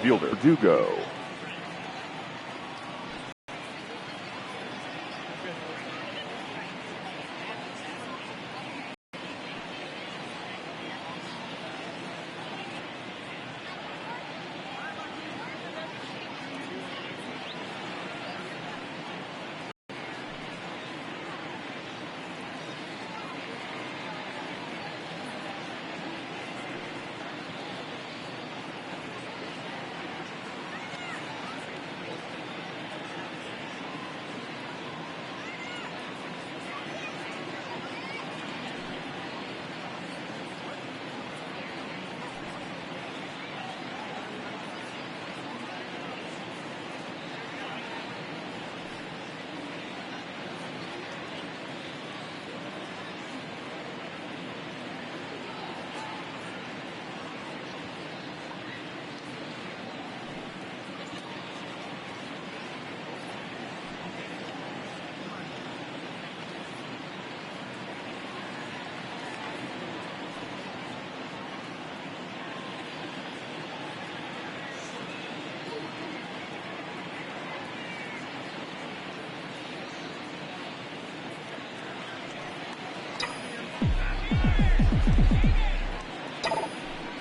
fielder, Dugo.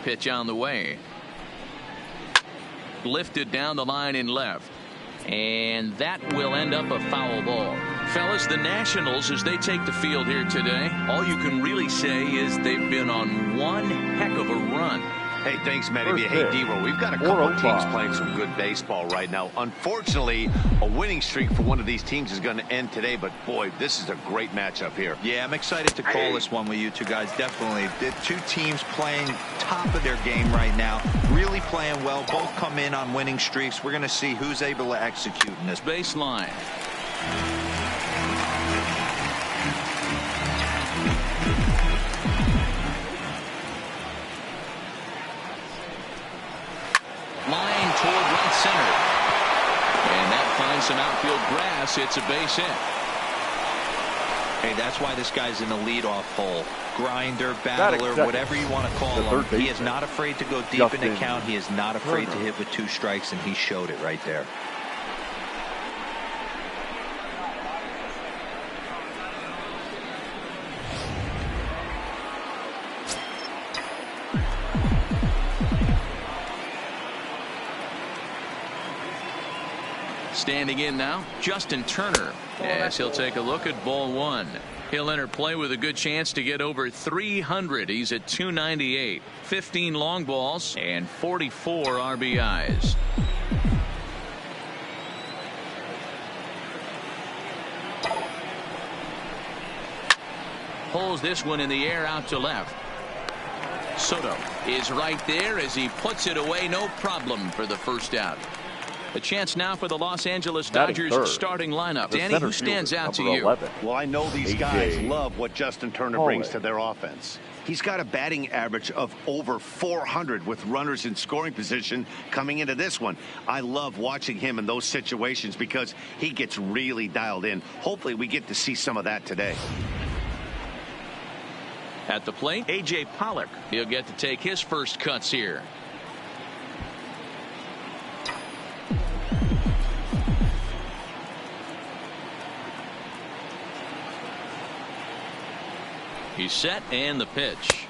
Pitch on the way. Lifted down the line in left. And that will end up a foul ball. Fellas, the Nationals, as they take the field here today, all you can really say is they've been on one heck of a run. Hey, thanks, Matty. Hey, D-Roll, we've got a couple of teams playing some good baseball right now. Unfortunately, a winning streak for one of these teams is going to end today, but boy, this is a great matchup here. Yeah, I'm excited to call this one with you two guys. Definitely. The two teams playing top of their game right now, really playing well. Both come in on winning streaks. We're going to see who's able to execute in this baseline. Line toward right center. And that finds some outfield grass. It's a base hit. Hey, that's why this guy's in the leadoff hole. Grinder, battler, whatever you want to call him. He is not afraid to go deep in the count. He is not afraid to hit with 2 strikes, and he showed it right there. Standing in now, Justin Turner, as he'll take a look at ball 1. He'll enter play with a good chance to get over 300. He's at 298, 15 long balls, and 44 RBIs. Pulls this one in the air out to left. Soto is right there as he puts it away, no problem for the first out. A chance now for the Los Angeles Dodgers starting lineup. Danny, who stands out to you? 11. Well, I know these guys love what Justin Turner brings to their offense. He's got a batting average of over 400 with runners in scoring position coming into this one. I love watching him in those situations because he gets really dialed in. Hopefully we get to see some of that today. At the plate, A.J. Pollock. He'll get to take his first cuts here. He's set, and the pitch.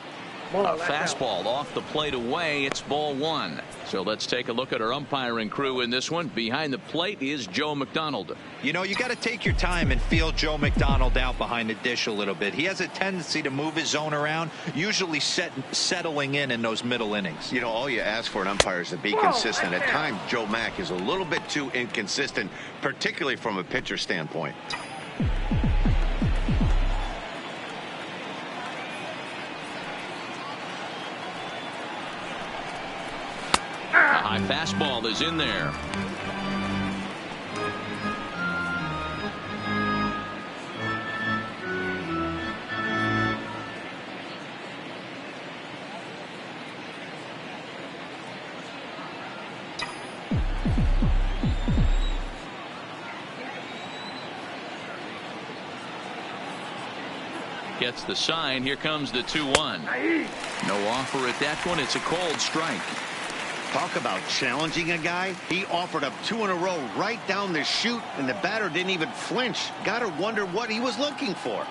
A fastball off the plate away. It's ball 1. So let's take a look at our umpiring crew in this one. Behind the plate is Joe McDonald. You know, you got to take your time and feel Joe McDonald out behind the dish a little bit. He has a tendency to move his zone around, usually settling in those middle innings. You know, all you ask for an umpire is to be consistent. At times, Joe Mack is a little bit too inconsistent, particularly from a pitcher standpoint. A high fastball is in there. Gets the sign. Here comes the 2-1. No offer at that one. It's a cold strike. Talk about challenging a guy. He offered up 2 in a row right down the chute, and the batter didn't even flinch. Gotta wonder what he was looking for.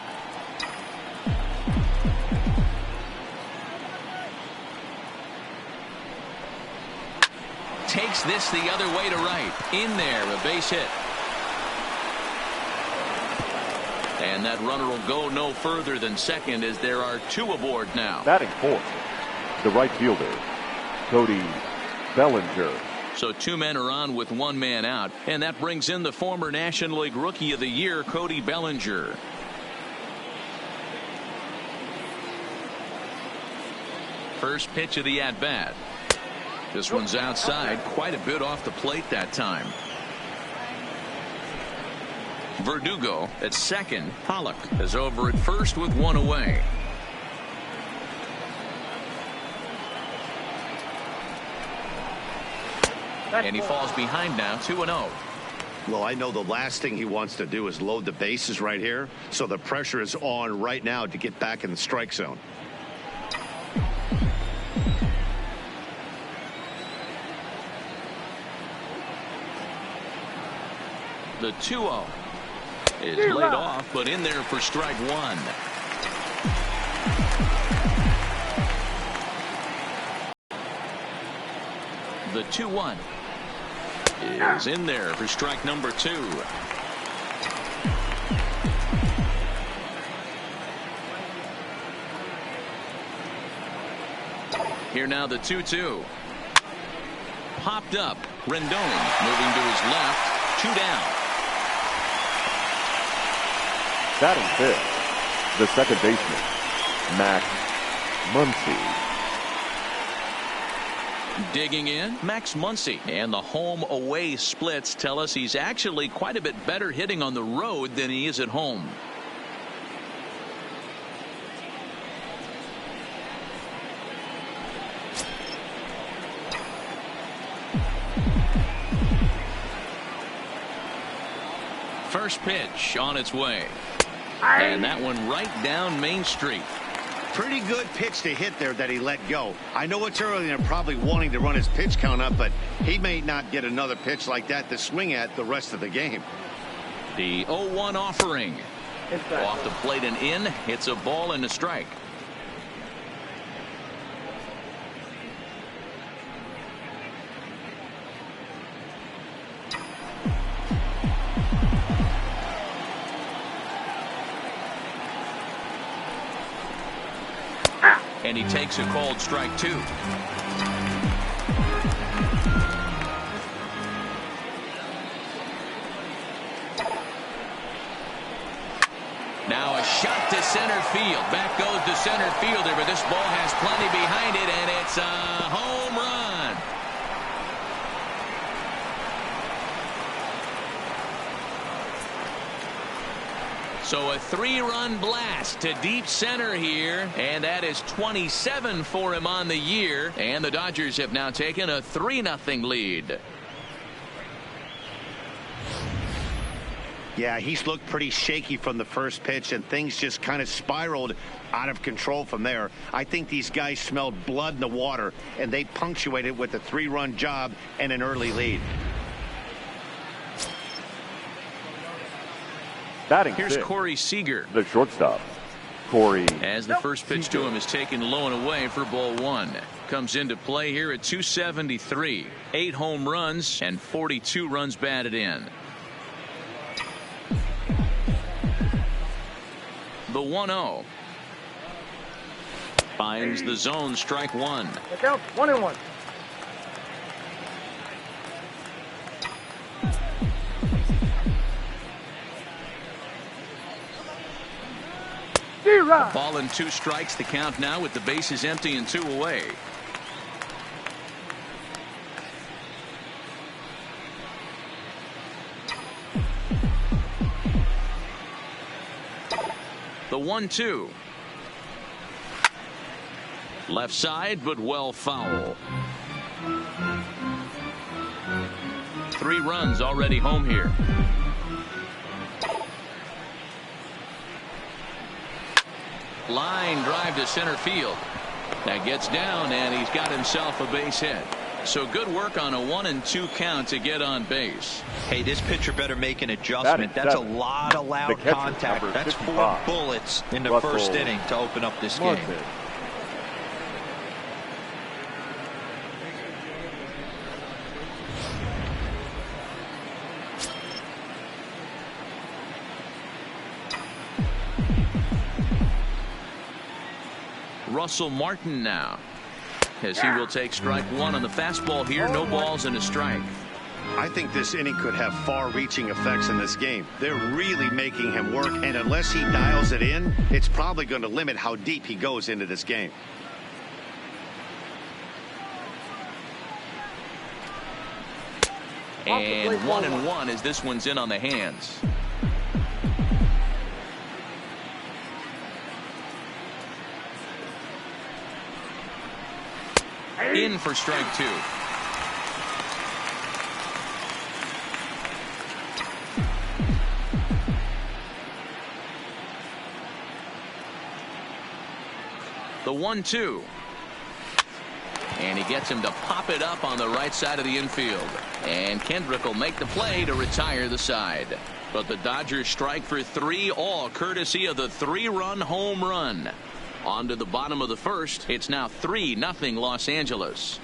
Takes this the other way to right. In there, a base hit. And that runner will go no further than second as there are 2 aboard now. Batting fourth, the right fielder, Cody Bellinger. So 2 men are on with 1 man out, and that brings in the former National League Rookie of the Year, Cody Bellinger. First pitch of the at-bat. This one's outside, quite a bit off the plate that time. Verdugo at second. Pollock is over at first with 1 away. And he falls behind now, 2-0. Well, I know the last thing he wants to do is load the bases right here, so the pressure is on right now to get back in the strike zone. The 2-0 is laid off, but in there for strike 1. The 2-1 is in there for strike number 2. Here now the 2-2. Popped up. Rendon moving to his left. 2 down. Batting fifth, the second baseman, Max Muncy. Digging in, Max Muncy. And the home-away splits tell us he's actually quite a bit better hitting on the road than he is at home. First pitch on its way. And that one right down Main Street. Pretty good pitch to hit there that he let go. I know it's early and probably wanting to run his pitch count up, but he may not get another pitch like that to swing at the rest of the game. The 0-1 offering. Off the plate and in. It's a ball and a strike. And he takes a called strike 2. Now a shot to center field. Back goes the center fielder, but this ball has plenty behind it, and it's a home run. So a 3-run blast to deep center here, and that is 27 for him on the year, and the Dodgers have now taken a 3-0 lead. Yeah, he's looked pretty shaky from the first pitch, and things just kind of spiraled out of control from there. I think these guys smelled blood in the water, and they punctuated with a 3-run job and an early lead. Batting Here's six, Corey Seager, the shortstop, Corey. as the first pitch to him is taken low and away for ball 1. Comes into play here at 273. 8 home runs and 42 runs batted in. The 1-0 finds the zone, strike 1. Look out, 1-1. Ball and 2 strikes, the count now with the bases empty and 2 away. The 1-2. Left side, but well foul. 3 runs already home here. Line drive to center field. That gets down, and he's got himself a base hit. So good work on a 1-2 count to get on base. Hey, this pitcher better make an adjustment. That's a lot of loud contact. That's 4 bullets in the first inning to open up this game. Russell Martin now, as he will take strike 1 on the fastball here. No balls and a strike. I think this inning could have far-reaching effects in this game. They're really making him work, and unless he dials it in, it's probably going to limit how deep he goes into this game. And 1-1 as this one's in on the hands. In for strike 2. The 1-2. And he gets him to pop it up on the right side of the infield. And Kendrick will make the play to retire the side. But the Dodgers strike for 3, all courtesy of the 3-run home run. On to the bottom of the first. It's now 3-0 Los Angeles.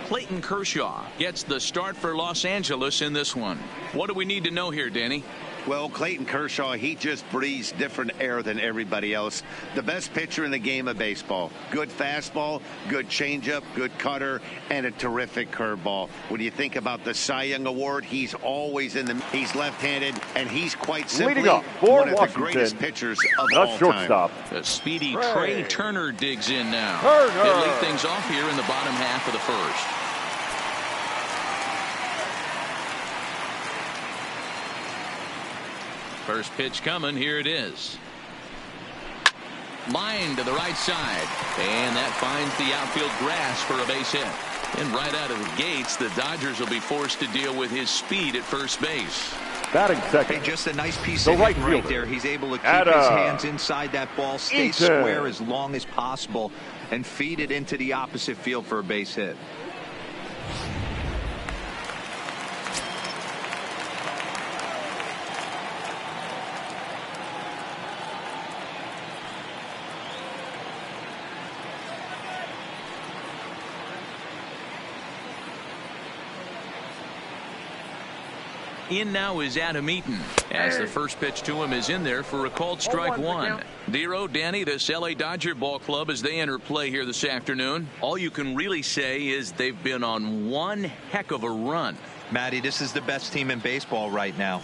Clayton Kershaw gets the start for Los Angeles in this one. What do we need to know here, Danny? Well, Clayton Kershaw, he just breathes different air than everybody else. The best pitcher in the game of baseball. Good fastball, good changeup, good cutter, and a terrific curveball. When you think about the Cy Young Award, he's always in the. He's left-handed, and he's quite simply one of the greatest pitchers of all time. The speedy Trey Turner digs in now. He'll lead things off here in the bottom half of the first. First pitch coming. Here it is. Line to the right side. And that finds the outfield grass for a base hit. And right out of the gates, the Dodgers will be forced to deal with his speed at first base. Batting second. Hey, just a nice piece of hitting right there. He's able to keep his hands inside that ball, stay square as long as possible, and feed it into the opposite field for a base hit. In now is Adam Eaton, as the first pitch to him is in there for a called strike 1. Dero, Danny, this LA Dodger ball club as they enter play here this afternoon. All you can really say is they've been on one heck of a run. Matty, this is the best team in baseball right now.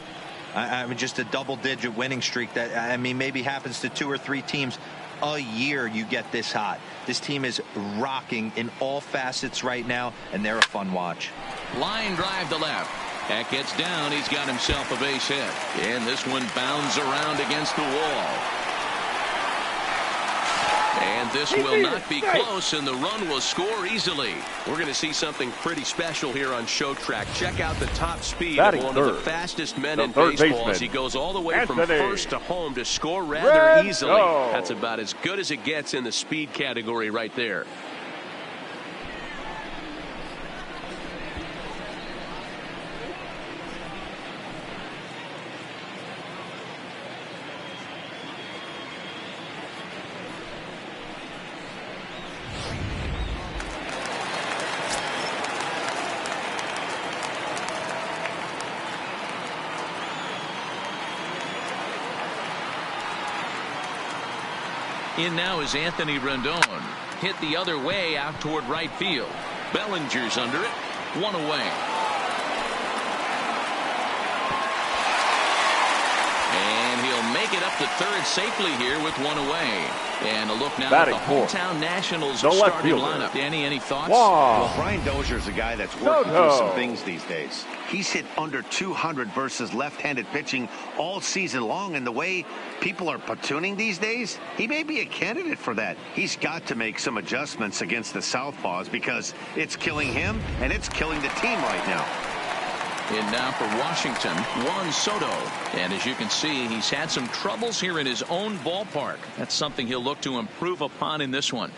I mean, just a double-digit winning streak that, I mean, maybe happens to 2 or 3 teams a year. You get this hot. This team is rocking in all facets right now, and they're a fun watch. Line drive to left. That gets down. He's got himself a base hit. And this one bounds around against the wall. And this will not be close, and the run will score easily. We're going to see something pretty special here on Show Track. Check out the top speed of one of the fastest men in baseball as he goes all the way from first to home to score rather easily. That's about as good as it gets in the speed category right there. In now is Anthony Rendon. Hit the other way out toward right field. Bellinger's under it. 1 away. And he'll make it up to third safely here with 1 away. And a look now at the hometown Nationals starting lineup. Danny, any thoughts? Well, Brian Dozier's a guy that's working through some things these days. He's hit under 200 versus left-handed pitching all season long, and the way people are platooning these days, he may be a candidate for that. He's got to make some adjustments against the southpaws because it's killing him and it's killing the team right now. In now for Washington, Juan Soto. And as you can see, he's had some troubles here in his own ballpark. That's something he'll look to improve upon in this one.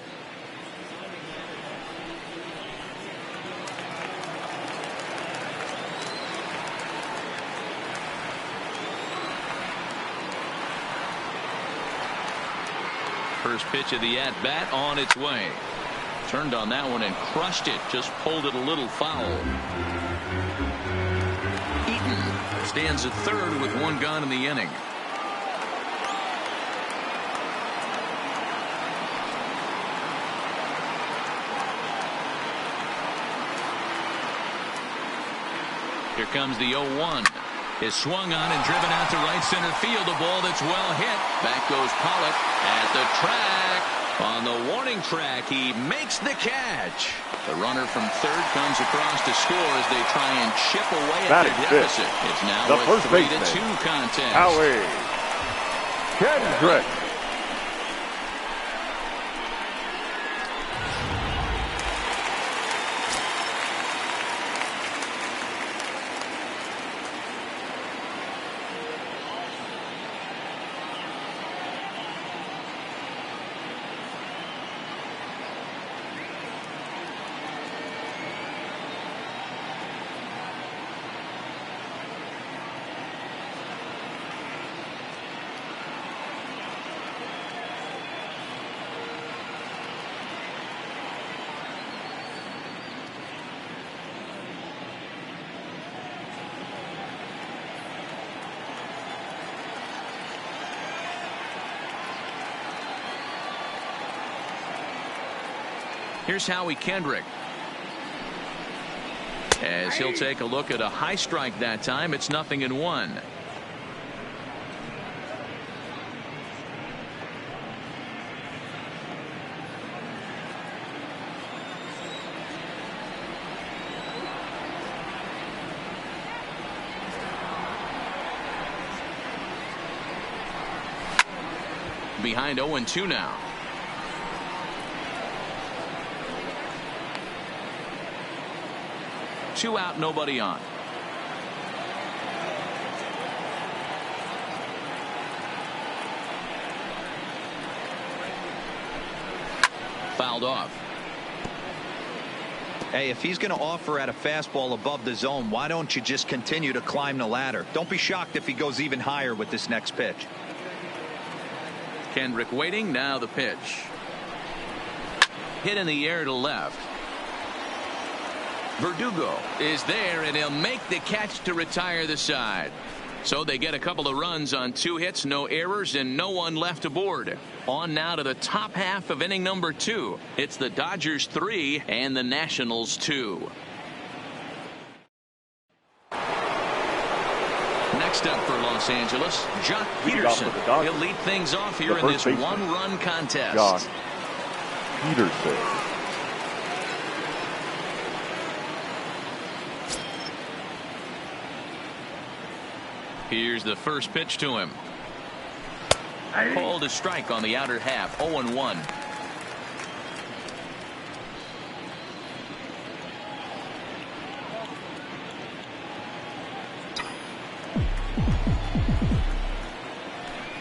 First pitch of the at-bat on its way. Turned on that one and crushed it. Just pulled it a little foul. Eaton stands at third with one gone in the inning. Here comes the 0-1. Is swung on and driven out to right center field. A ball that's well hit. Back goes Pollock at the track. On the warning track, he makes the catch. The runner from third comes across to score as they try and chip away at their deficit. It's now a 3-2 contest. Howie Kendrick. Here's Howie Kendrick. As he'll take a look at a high strike that time. It's 0-1. Behind 0-2 now. Two out, nobody on. Fouled off. Hey, if he's going to offer at a fastball above the zone, why don't you just continue to climb the ladder? Don't be shocked if he goes even higher with this next pitch. Kendrick waiting. Now the pitch. Hit in the air to left. Verdugo is there, and he'll make the catch to retire the side. So they get a couple of runs on 2 hits, no errors, and no one left aboard. On now to the top half of inning number 2. It's the Dodgers 3 and the Nationals 2. Next up for Los Angeles, Jock Peterson. He'll lead things off here in this one-run contest. Jock Peterson. Here's the first pitch to him. Called a strike on the outer half. 0-1.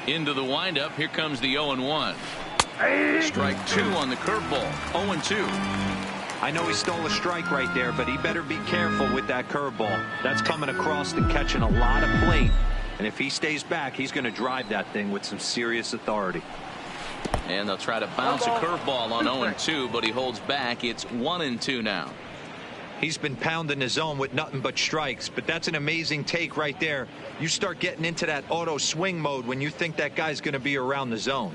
Into the windup. Here comes the 0-1. Strike 2 on the curveball. 0-2. I know he stole a strike right there, but he better be careful with that curveball. That's coming across and catching a lot of plate. And if he stays back, he's going to drive that thing with some serious authority. And they'll try to bounce a curveball on 0-2, but he holds back. It's 1-2 now. He's been pounding the zone with nothing but strikes, but that's an amazing take right there. You start getting into that auto swing mode when you think that guy's going to be around the zone.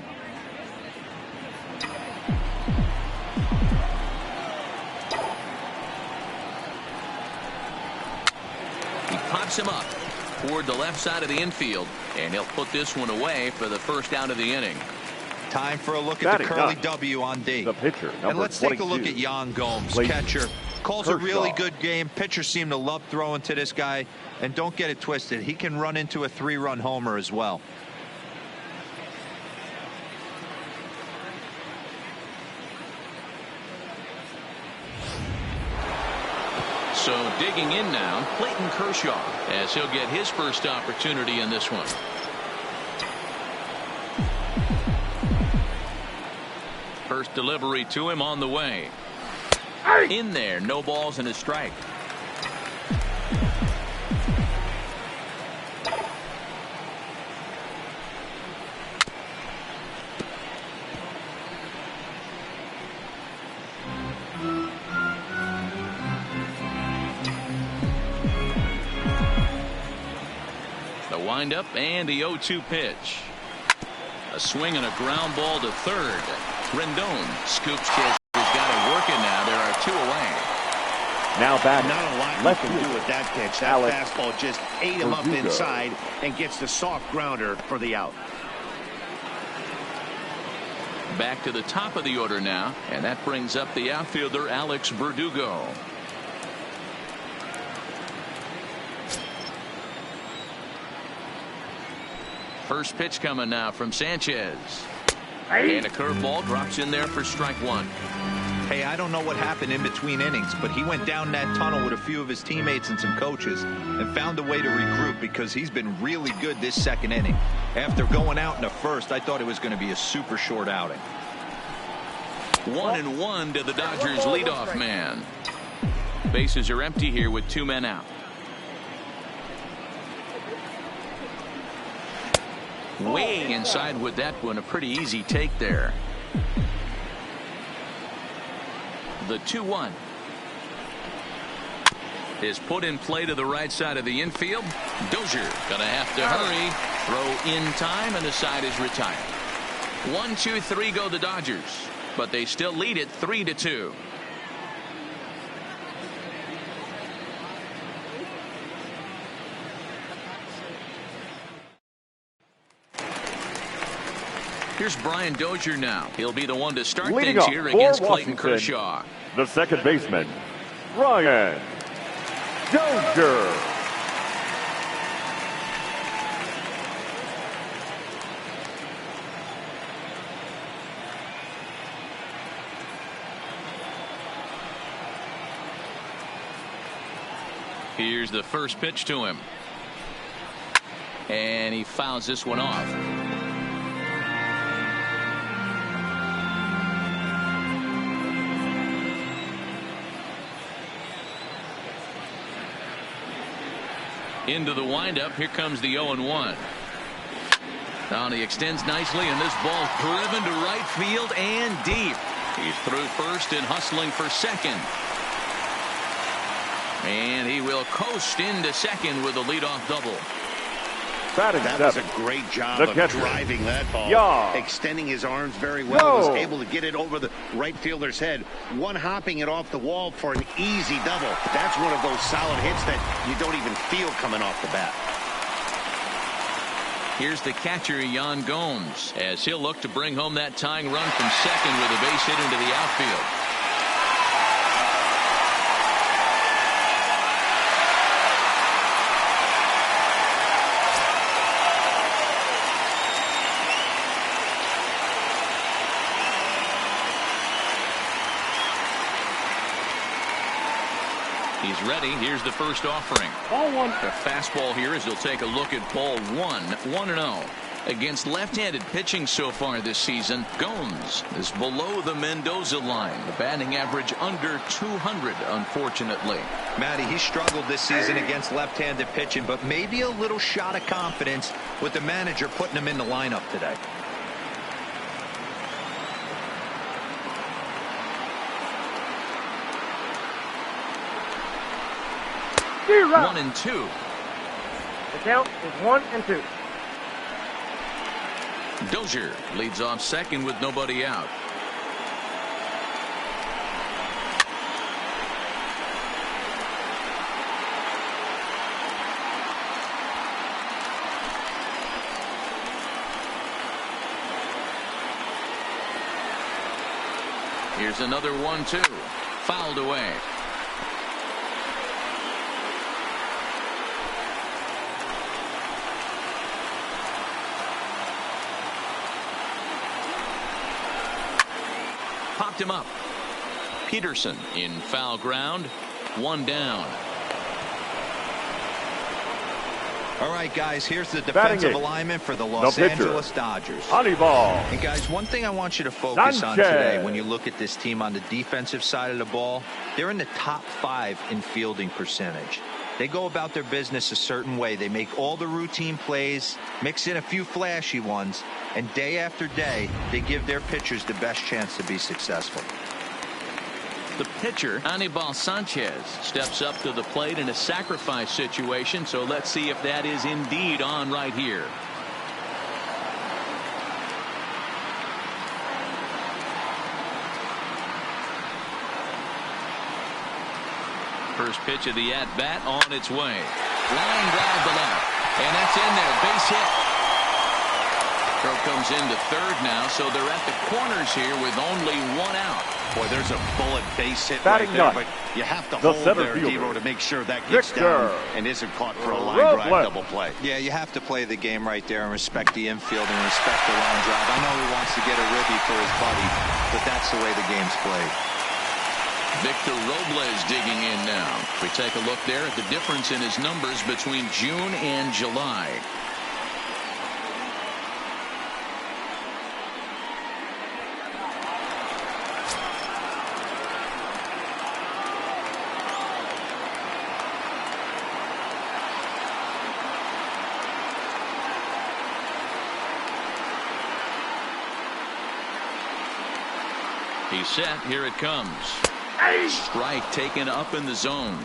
Pops him up toward the left side of the infield, and he'll put this one away for the first out of the inning. Time for a look at the curly W on D. The pitcher, and let's take a look at Yan Gomes, Clayton. catcher. Calls Kershaw. a really good game. Pitchers seem to love throwing to this guy. And don't get it twisted. He can run into a 3-run homer as well. So digging in now, Clayton Kershaw, as he'll get his first opportunity in this one. First delivery to him on the way. In there, no balls and a strike. The windup and the 0-2 pitch. A swing and a ground ball to third. Rendon scoops Kershaw. He's got it working now. There are 2 away. Now back. Not a lot left to do with that pitch. That fastball just ate him up inside and gets the soft grounder for the out. Back to the top of the order now, and that brings up the outfielder Alex Verdugo. First pitch coming now from Sanchez. And a curveball drops in there for strike 1. Hey, I don't know what happened in between innings, but he went down that tunnel with a few of his teammates and some coaches and found a way to regroup because he's been really good this second inning. After going out in the first, I thought it was going to be a super short outing. 1-1 to the Dodgers leadoff man. Bases are empty here with 2 men out. Way inside with that one. A pretty easy take there. The 2-1 is put in play to the right side of the infield. Dozier gonna have to hurry. Throw in time, and the side is retired. 1-2-3 go the Dodgers, but they still lead it 3-2. Here's Brian Dozier now. He'll be the one to start Leading things here against Clayton Kershaw. The second baseman, Brian Dozier. Here's the first pitch to him. And he fouls this one off. Into the windup. Here comes the 0-1. Now he extends nicely, and this ball driven to right field and deep. He's through first and hustling for second. And he will coast into second with a leadoff double. That was a great job of driving that ball, extending his arms very well. Was able to get it over the right fielder's head, one hopping it off the wall for an easy double. That's one of those solid hits that you don't even feel coming off the bat. Here's the catcher, Yan Gomes, as he'll look to bring home that tying run from second with a base hit into the outfield. He's ready. Here's the first offering. Ball 1. The fastball here as he'll take a look at ball 1. 1-0. Against left-handed pitching so far this season, Gomes is below the Mendoza line. The batting average under 200, unfortunately. Matty, he struggled this season against left-handed pitching, but maybe a little shot of confidence with the manager putting him in the lineup today. 1-2. The count is 1-2. Dozier leads off second with nobody out. Here's another 1-2. Fouled away. Popped him up. Peterson in foul ground. One down. All right, guys, here's the defensive alignment for the Los Angeles Dodgers. Honeyball. And, guys, one thing I want you to focus on today when you look at this team on the defensive side of the ball, they're in the top 5 in fielding percentage. They go about their business a certain way. They make all the routine plays, mix in a few flashy ones, and day after day, they give their pitchers the best chance to be successful. The pitcher, Anibal Sanchez, steps up to the plate in a sacrifice situation, so let's see if that is indeed on right here. First pitch of the at-bat on its way. Line drive to left, and that's in there. Base hit. Throw comes into third now, so they're at the corners here with only one out. Boy, there's a bullet base hit right there, but you have to hold there, Dero, to make sure that gets down and isn't caught for a line drive double play. Yeah, you have to play the game right there and respect the infield and respect the line drive. I know he wants to get a ribby for his buddy, but that's the way the game's played. Victor Robles digging in now. We take a look there at the difference in his numbers between June and July. He's set. Here it comes. Strike taken up in the zone.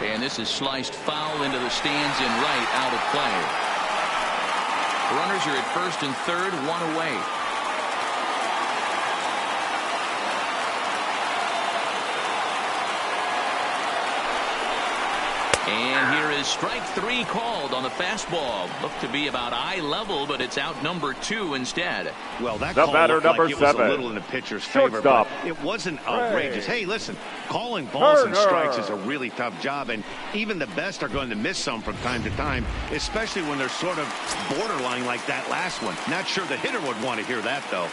And this is sliced foul into the stands and right, out of play. Runners are at first and third, one away. And here is strike 3 called on the fastball. Looked to be about eye level, but it's out number 2 instead. Well, that call looked like it was a little in the pitcher's favor, but it wasn't outrageous. Hey, listen, calling balls and strikes is a really tough job, and even the best are going to miss some from time to time, especially when they're sort of borderline like that last one. Not sure the hitter would want to hear that, though.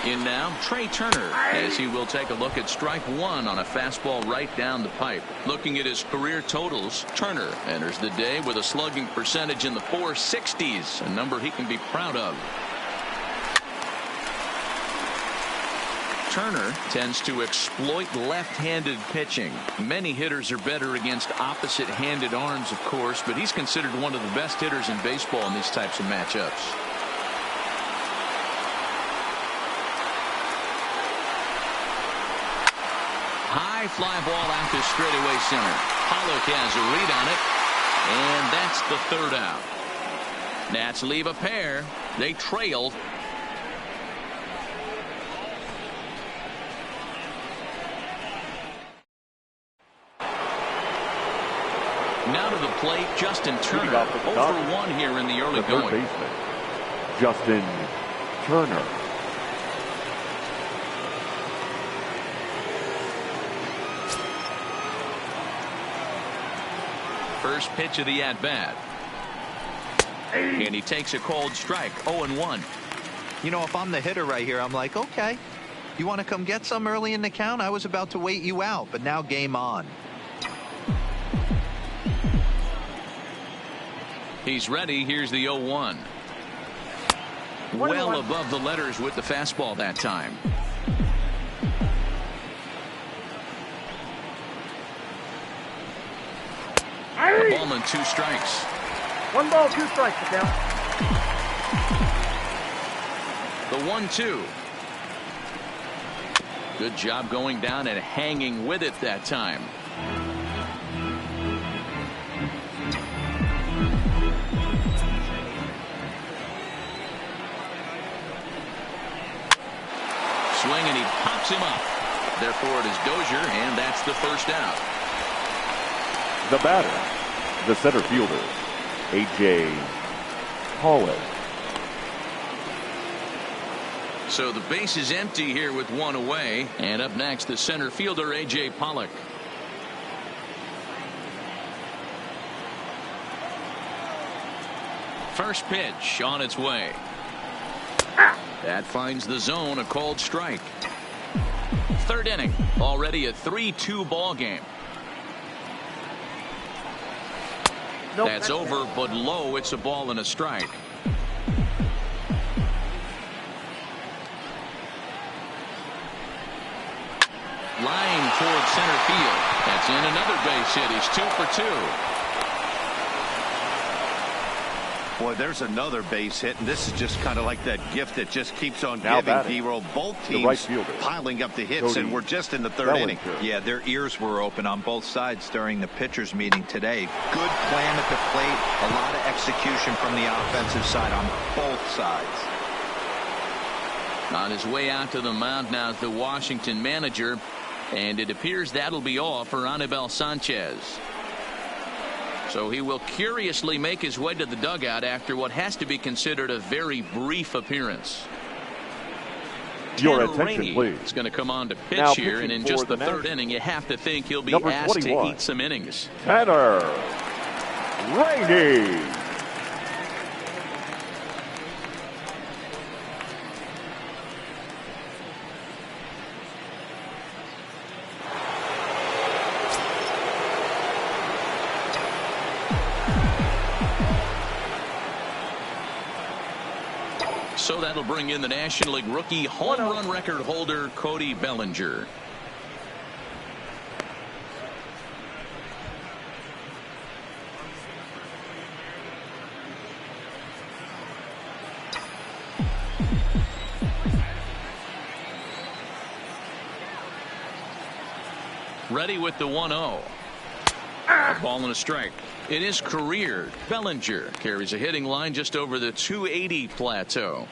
In now, Trey Turner, as he will take a look at strike 1 on a fastball right down the pipe. Looking at his career totals, Turner enters the day with a slugging percentage in the 460s, a number he can be proud of. Turner tends to exploit left-handed pitching. Many hitters are better against opposite-handed arms, of course, but he's considered one of the best hitters in baseball in these types of matchups. High fly ball out to straightaway center. Pollock has a read on it, and that's the third out. Nats leave a pair. They trailed. Now to the plate, Justin Turner. 0-for-1 here in the early going. Justin Turner. First pitch of the at-bat. And he takes a cold strike. 0-1. You know, if I'm the hitter right here, I'm like, okay, you want to come get some early in the count? I was about to wait you out, but now game on. He's ready. Here's the 0-1. Well above the letters with the fastball that time. A ball and 2 strikes. 1 ball, 2 strikes to count. The 1-2. Good job going down and hanging with it that time. Swing, and he pops him up. Therefore it is Dozier, and that's the first out. The batter, the center fielder, A.J. Pollock. So the base is empty here with one away. And up next, the center fielder, A.J. Pollock. First pitch on its way. That finds the zone, a called strike. Third inning, already a 3-2 ball game. Nope, that's over, but low. It's a ball and a strike. Line toward center field. That's in another base hit. He's 2 for 2. Boy, there's another base hit, and this is just kind of like that gift that just keeps on giving. Hero, both teams piling up the hits, and we're just in the third inning. Yeah, their ears were open on both sides during the pitchers meeting today. Good plan at the plate, a lot of execution from the offensive side on both sides. On his way out to the mound now is the Washington manager, and it appears that'll be all for Anibal Sanchez. So he will curiously make his way to the dugout after what has to be considered a very brief appearance. Your attention, please. It's going to come on to pitch here, and in just the third inning, you have to think he'll be asked to eat some innings. Tanner Rainey. So that'll bring in the National League rookie home run record holder Cody Bellinger. Ready with the 1-0. A ball and a strike. In his career, Bellinger carries a hitting line just over the 280 plateau.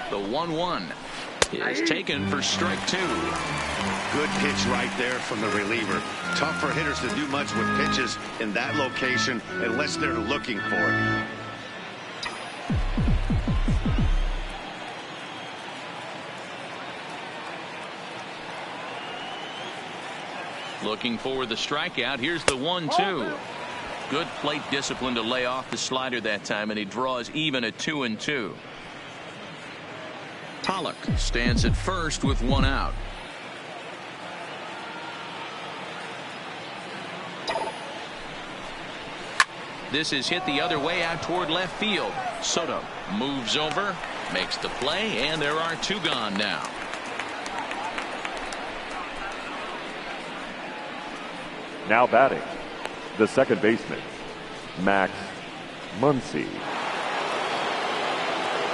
The 1-1 is taken for strike 2. Good pitch right there from the reliever. Tough for hitters to do much with pitches in that location unless they're looking for it. Looking for the strikeout. Here's the 1-2. Good plate discipline to lay off the slider that time, and he draws even at 2-2. Pollock stands at first with one out. This is hit the other way out toward left field. Soto moves over, makes the play, and there are two gone now. Now batting, the second baseman, Max Muncy.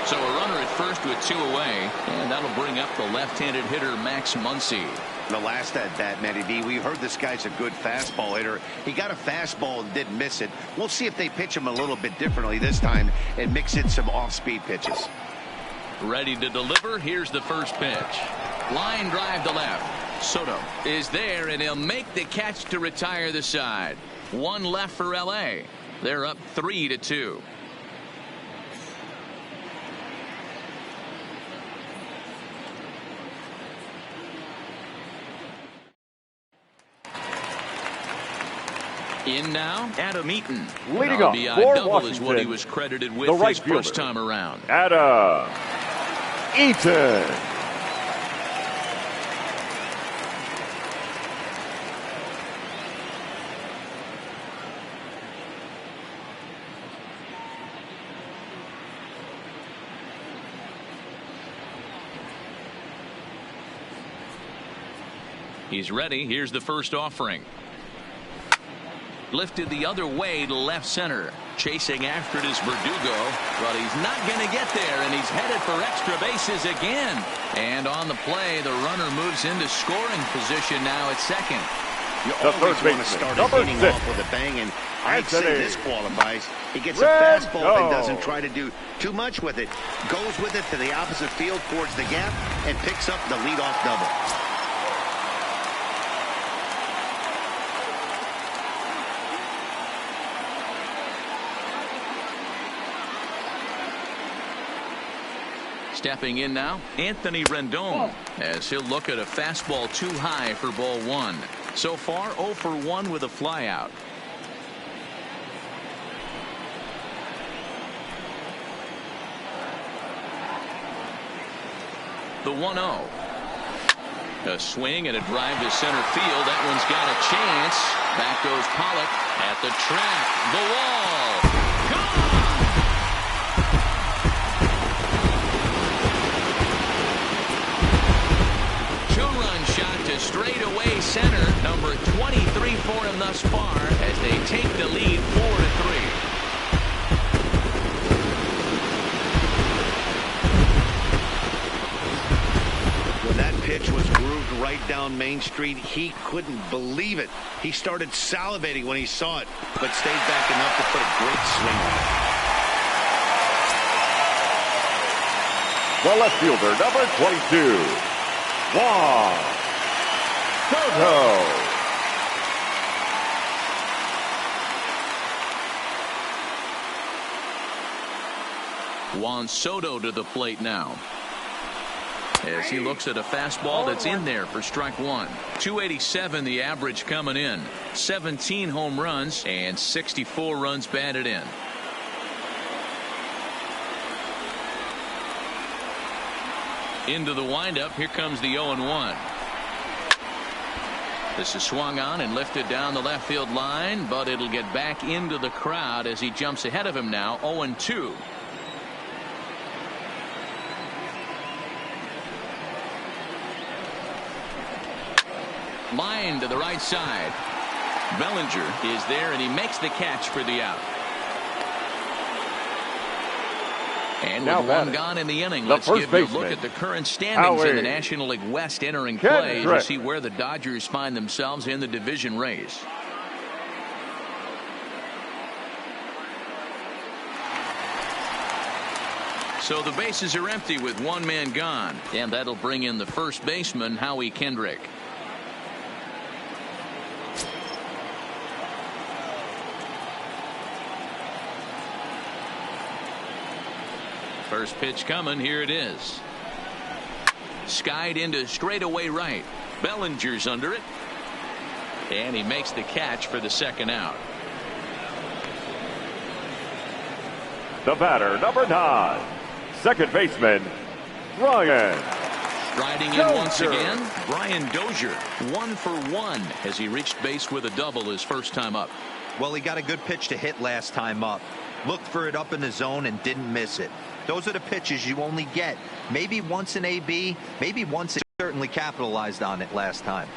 So a runner at first with two away, and that'll bring up the left-handed hitter Max Muncy. The last at bat, Matty D, we heard this guy's a good fastball hitter. He got a fastball and didn't miss it. We'll see if they pitch him a little bit differently this time and mix in some off-speed pitches. Ready to deliver. Here's the first pitch. Line drive to left. Soto is there, and he'll make the catch to retire the side. One left for L.A. They're up 3-2. In now, Adam Eaton. Leading up RBI for double Washington, is what he was credited with the right his first fielder, time around. Adam Eaton. He's ready. Here's the first offering. Lifted the other way to left center. Chasing after it is Verdugo, but he's not going to get there, and he's headed for extra bases again. And on the play, the runner moves into scoring position now at second. You always want to start an inning off with a bang, and I'd say this qualifies. He gets a fastball and doesn't try to do too much with it. Goes with it to the opposite field towards the gap and picks up the leadoff double. Stepping in now, Anthony Rendon, as he'll look at a fastball too high for ball one. So far, 0 for 1 with a flyout. The 1-0. A swing and a drive to center field. That one's got a chance. Back goes Pollock at the track. The wall. Gone! Two-run shot to straightaway center. Number 23 for him thus far as they take the lead 4-3. Pitch was grooved right down Main Street. He couldn't believe it. He started salivating when he saw it, but stayed back enough to put a great swing on it. The left fielder, number 22, Juan Soto. Juan Soto to the plate now, as he looks at a fastball that's in there for strike one. 287 the average coming in. 17 home runs and 64 runs batted in. Into the windup. Here comes the 0-1. This is swung on and lifted down the left field line, but it'll get back into the crowd as he jumps ahead of him now. 0-2. Line to the right side. Bellinger is there, and he makes the catch for the out. And with one gone in the inning, let's give you a look at the current standings in the National League West entering play to see where the Dodgers find themselves in the division race. So the bases are empty with one man gone, and that'll bring in the first baseman, Howie Kendrick. First pitch coming. Here it is. Skied into straightaway right. Bellinger's under it, and he makes the catch for the second out. The batter, number 9, second baseman, Brian. Striding in once again, Brian Dozier. 1 for 1 as he reached base with a double his first time up. Well, he got a good pitch to hit last time up. Looked for it up in the zone and didn't miss it. Those are the pitches you only get. Maybe once in AB, maybe once. He certainly capitalized on it last time.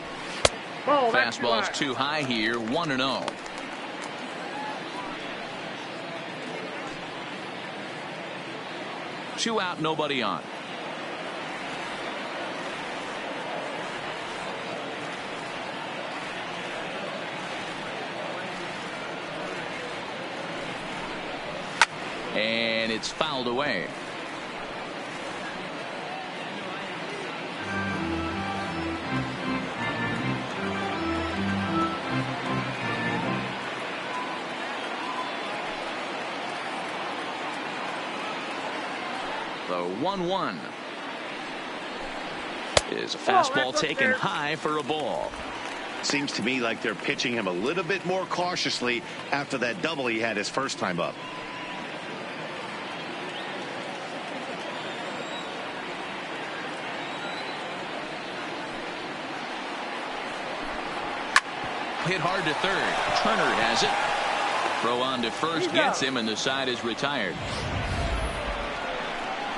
Fastball's too high here. 1-0. Two out, nobody on. And it's fouled away. The 1-1 is a fastball taken high for a ball. Seems to me like they're pitching him a little bit more cautiously after that double he had his first time up. Hit hard to third. Turner has it. Throw on to first gets him, and the side is retired.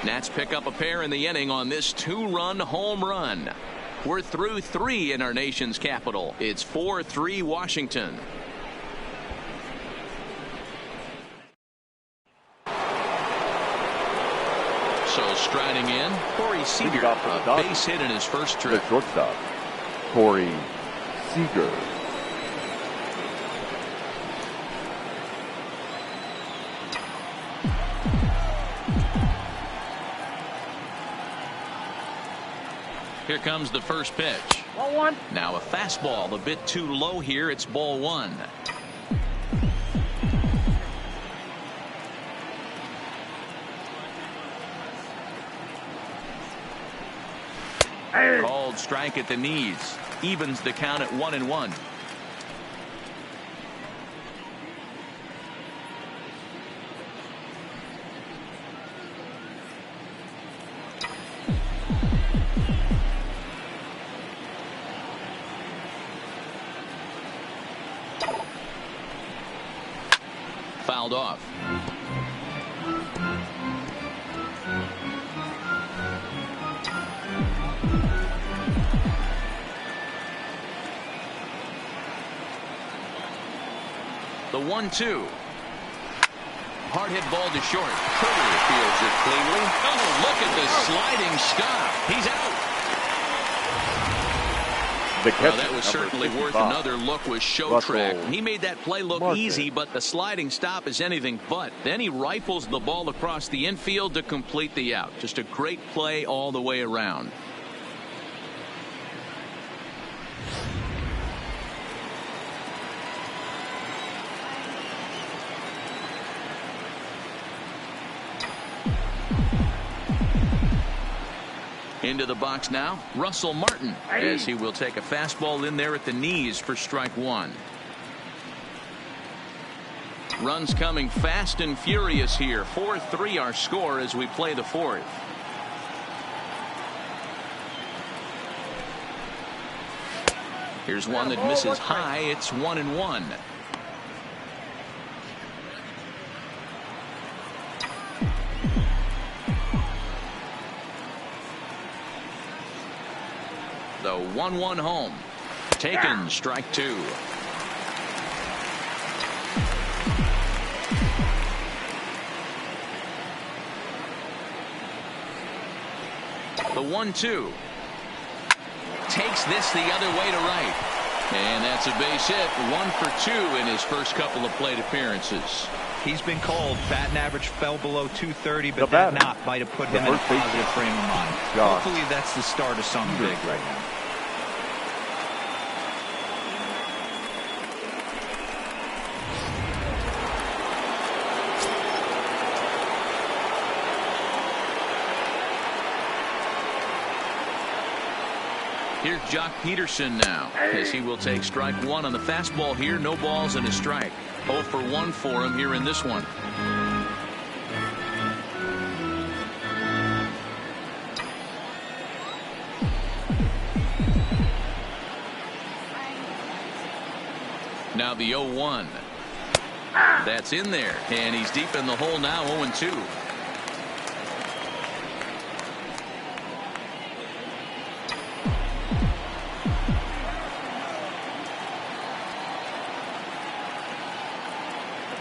Nats pick up a pair in the inning on this 2-run home run. We're through 3 in our nation's capital. It's 4-3 Washington. So striding in, Corey Seager, a base hit in his first trip. The shortstop, Corey Seager. Here comes the first pitch. Ball one. Now a fastball a bit too low here. It's ball one. Hey. Called strike at the knees. Evens the count at 1-1. Fouled off. The 1-2. Hard hit ball to short. Critter fields it cleanly. Oh, look at the sliding stop. He's out. Well, that was certainly worth another look with show track. He made that play look easy, but the sliding stop is anything but. Then he rifles the ball across the infield to complete the out. Just a great play all the way around. Into the box now, Russell Martin, as he will take a fastball in there at the knees for strike one. Runs coming fast and furious here. 4-3 our score as we play the fourth. Here's one that misses high. It's 1-1. The 1-1 home. Taken, strike two. The 1-2. Takes this the other way to right. And that's a base hit. 1 for 2 in his first couple of plate appearances. He's been called. Batting average fell below 230, but that knock might have put him in a positive frame of mind. Hopefully that's the start of something big right now. Here's Jock Peterson now, as he will take strike one on the fastball here. No balls and a strike. 0 for 1 for him here in this one. Now the 0-1. That's in there, and he's deep in the hole now. 0-2.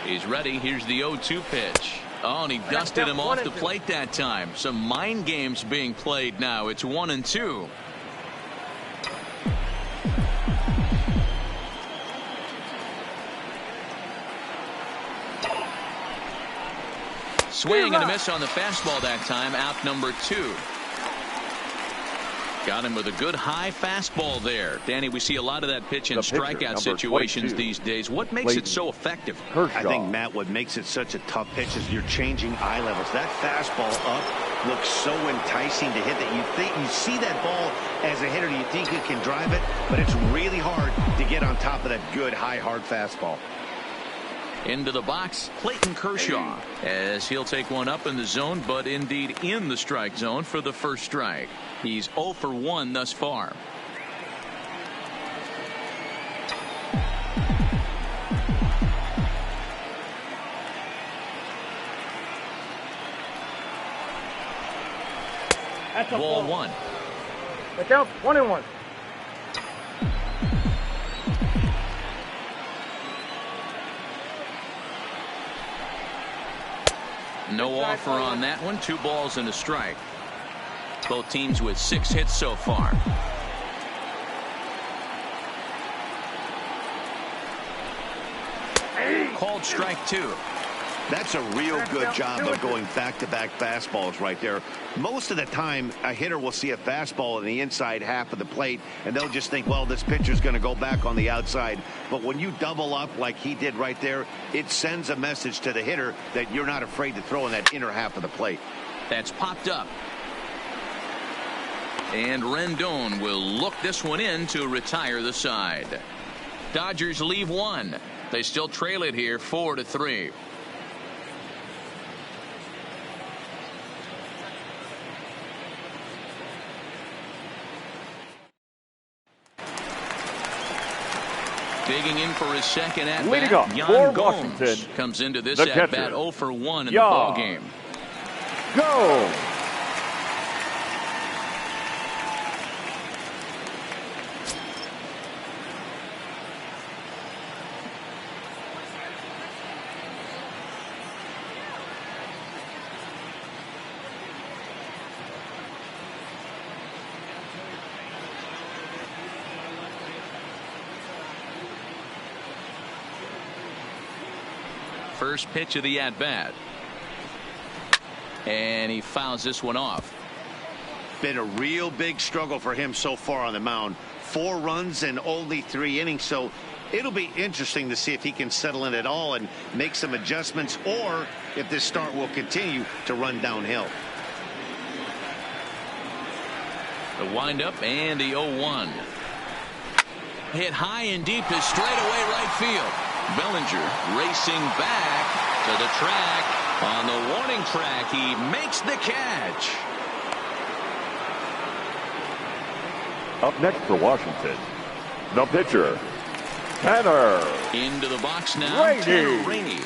He's ready. Here's the 0-2 pitch. Oh, and he dusted him off the plate that time. Some mind games being played now. It's 1-2. Swing and a miss on the fastball that time. Out number 2. Got him with a good high fastball there. Danny, we see a lot of that pitch in strikeout situations these days. What makes Clayton. it so effective? I think, Matt, what makes it such a tough pitch is you're changing eye levels. That fastball up looks so enticing to hit that you see that ball as a hitter, you think you can drive it, but it's really hard to get on top of that good high hard fastball. Into the box, Clayton Kershaw, as he'll take one up in the zone, but indeed in the strike zone for the first strike. He's 0 for 1 thus far. That's a ball 1. Look out, 1-1. No offer on that one. 2 balls and a strike. Both teams with 6 hits so far. Called strike 2. That's a real good job of going back-to-back fastballs right there. Most of the time, a hitter will see a fastball in the inside half of the plate, and they'll just think, well, this pitcher's going to go back on the outside. But when you double up like he did right there, it sends a message to the hitter that you're not afraid to throw in that inner half of the plate. That's popped up. And Rendon will look this one in to retire the side. Dodgers leave 1. They still trail it here 4-3. Digging in for his second at bat, Yan Gomes comes into this at bat 0 for 1 in the ball game. Go. First pitch of the at bat. And he fouls this one off. Been a real big struggle for him so far on the mound. 4 runs and only 3 innings. So it'll be interesting to see if he can settle in at all and make some adjustments, or if this start will continue to run downhill. The windup and the 0-1. Hit high and deep to straightaway right field. Bellinger racing back to the track. On the warning track, he makes the catch. Up next for Washington, the pitcher, Tanner. Into the box now, Tanner Rainey.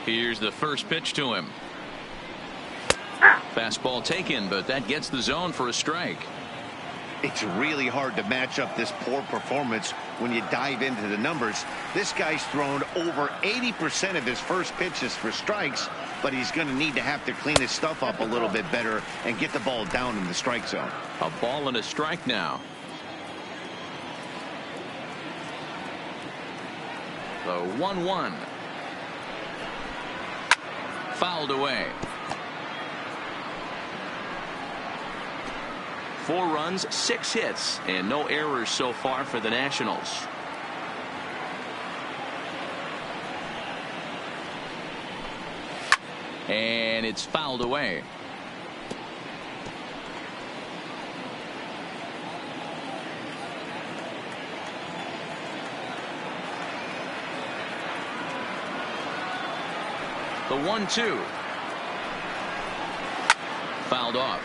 Here's the first pitch to him. Fastball taken, but that gets the zone for a strike. It's really hard to match up this poor performance when you dive into the numbers. This guy's thrown over 80% of his first pitches for strikes, but he's going to need to have to clean his stuff up a little bit better and get the ball down in the strike zone. A ball and a strike now. The 1-1. Fouled away. 4 runs, 6 hits, and no errors so far for the Nationals. And it's fouled away. The 1-2. Fouled off.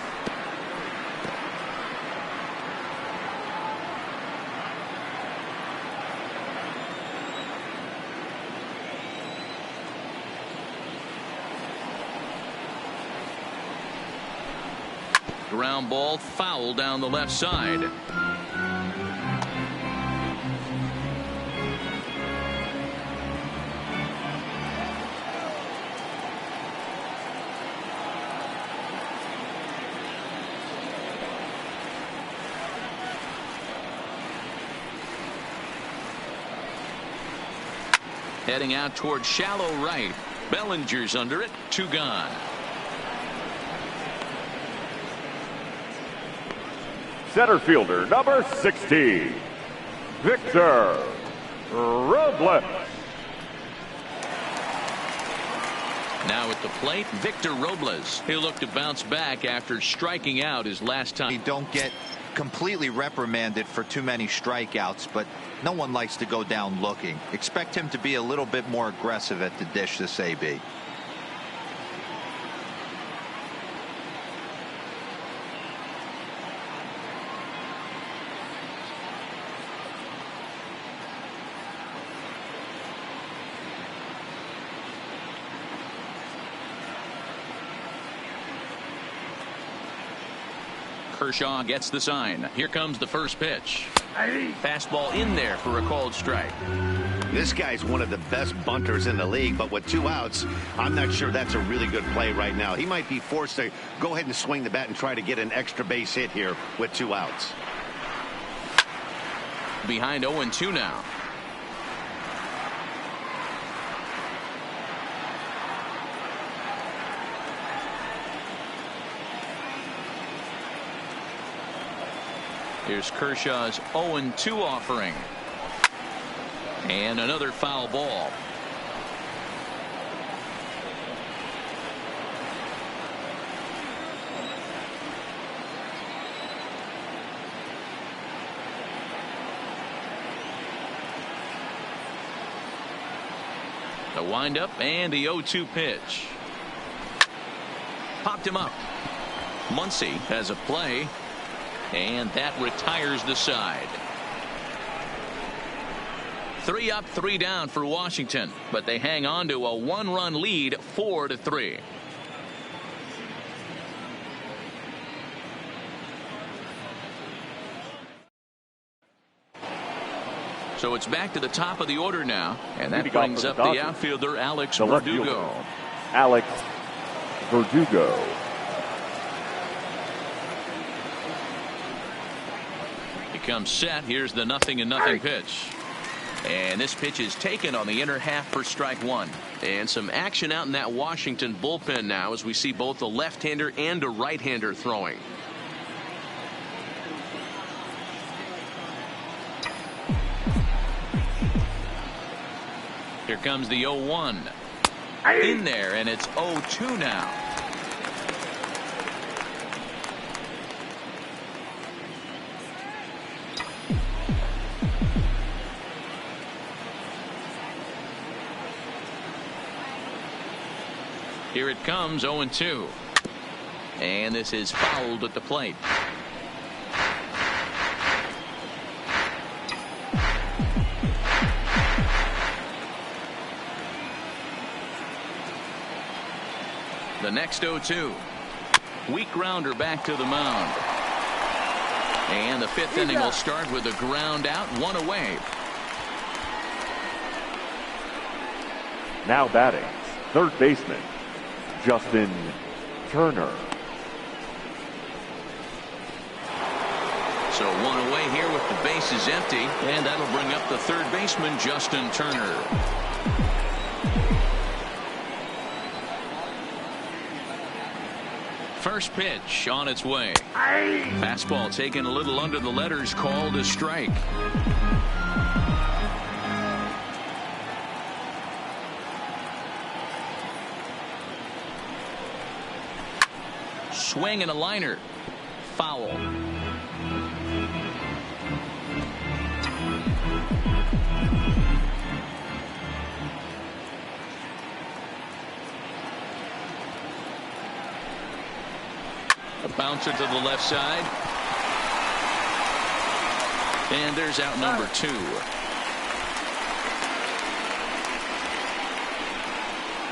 Ground ball foul down the left side. Heading out toward shallow right. Bellinger's under it. 2 gone. Center fielder, number 60, Victor Robles. Now at the plate, Victor Robles. He'll look to bounce back after striking out his last time. You don't get completely reprimanded for too many strikeouts, but no one likes to go down looking. Expect him to be a little bit more aggressive at the dish this AB. Kershaw gets the sign. Here comes the first pitch. Fastball in there for a called strike. This guy's one of the best bunters in the league, but with 2 outs, I'm not sure that's a really good play right now. He might be forced to go ahead and swing the bat and try to get an extra base hit here with 2 outs. Behind 0-2 now. Here's Kershaw's 0-2 offering. And another foul ball. The windup and the 0-2 pitch. Popped him up. Muncy has a play. And that retires the side. 3 up, 3 down for Washington, but they hang on to a 1-run lead, 4-3. So it's back to the top of the order now, and that brings up the outfielder Alex Verdugo. Alex Verdugo. Comes set. Here's the 0-0 pitch, and this pitch is taken on the inner half for strike 1. And some action out in that Washington bullpen now as we see both a left-hander and a right-hander throwing. Here comes the 0-1 in there, and it's 0-2 now. Here it comes, 0-2. And this is fouled at the plate. The next 0-2. Weak grounder back to the mound. And the 5th inning will start with a ground out, 1 away. Now batting, third baseman Justin Turner. So 1 away here with the bases empty, and that'll bring up the third baseman Justin Turner. First pitch on its way. Fastball taken a little under the letters, called a strike. Swing and a liner. Foul. A bouncer to the left side. And there's out number 2.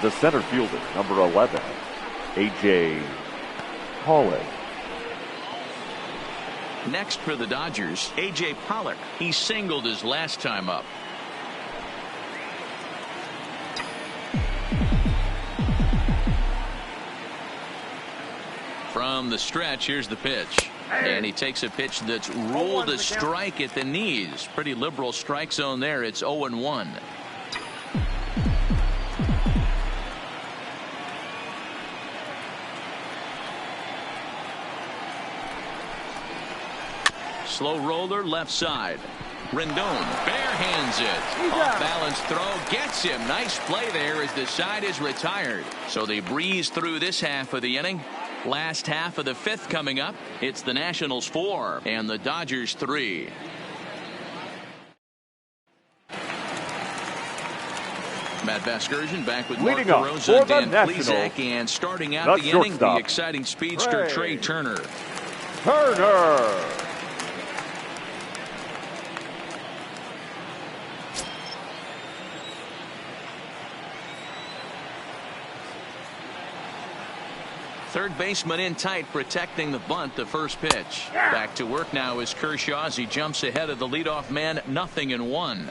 The center fielder, number 11, A.J. Pollock. Next for the Dodgers, A.J. Pollock. He singled his last time up. From the stretch, here's the pitch. And he takes a pitch that's ruled a strike at the knees. Pretty liberal strike zone there. It's 0-1. Slow roller left side. Rendon barehands it. Off balance throw gets him. Nice play there as the side is retired. So they breeze through this half of the inning. Last half of the 5th coming up. It's the Nationals 4 and the Dodgers 3. Matt Vasgersian back with Mark DeRosa, Dan Plesac, and starting out the inning, the exciting speedster Trey Turner. Third baseman in tight, protecting the bunt. The first pitch. Back to work now is Kershaw as he jumps ahead of the leadoff man. 0-1.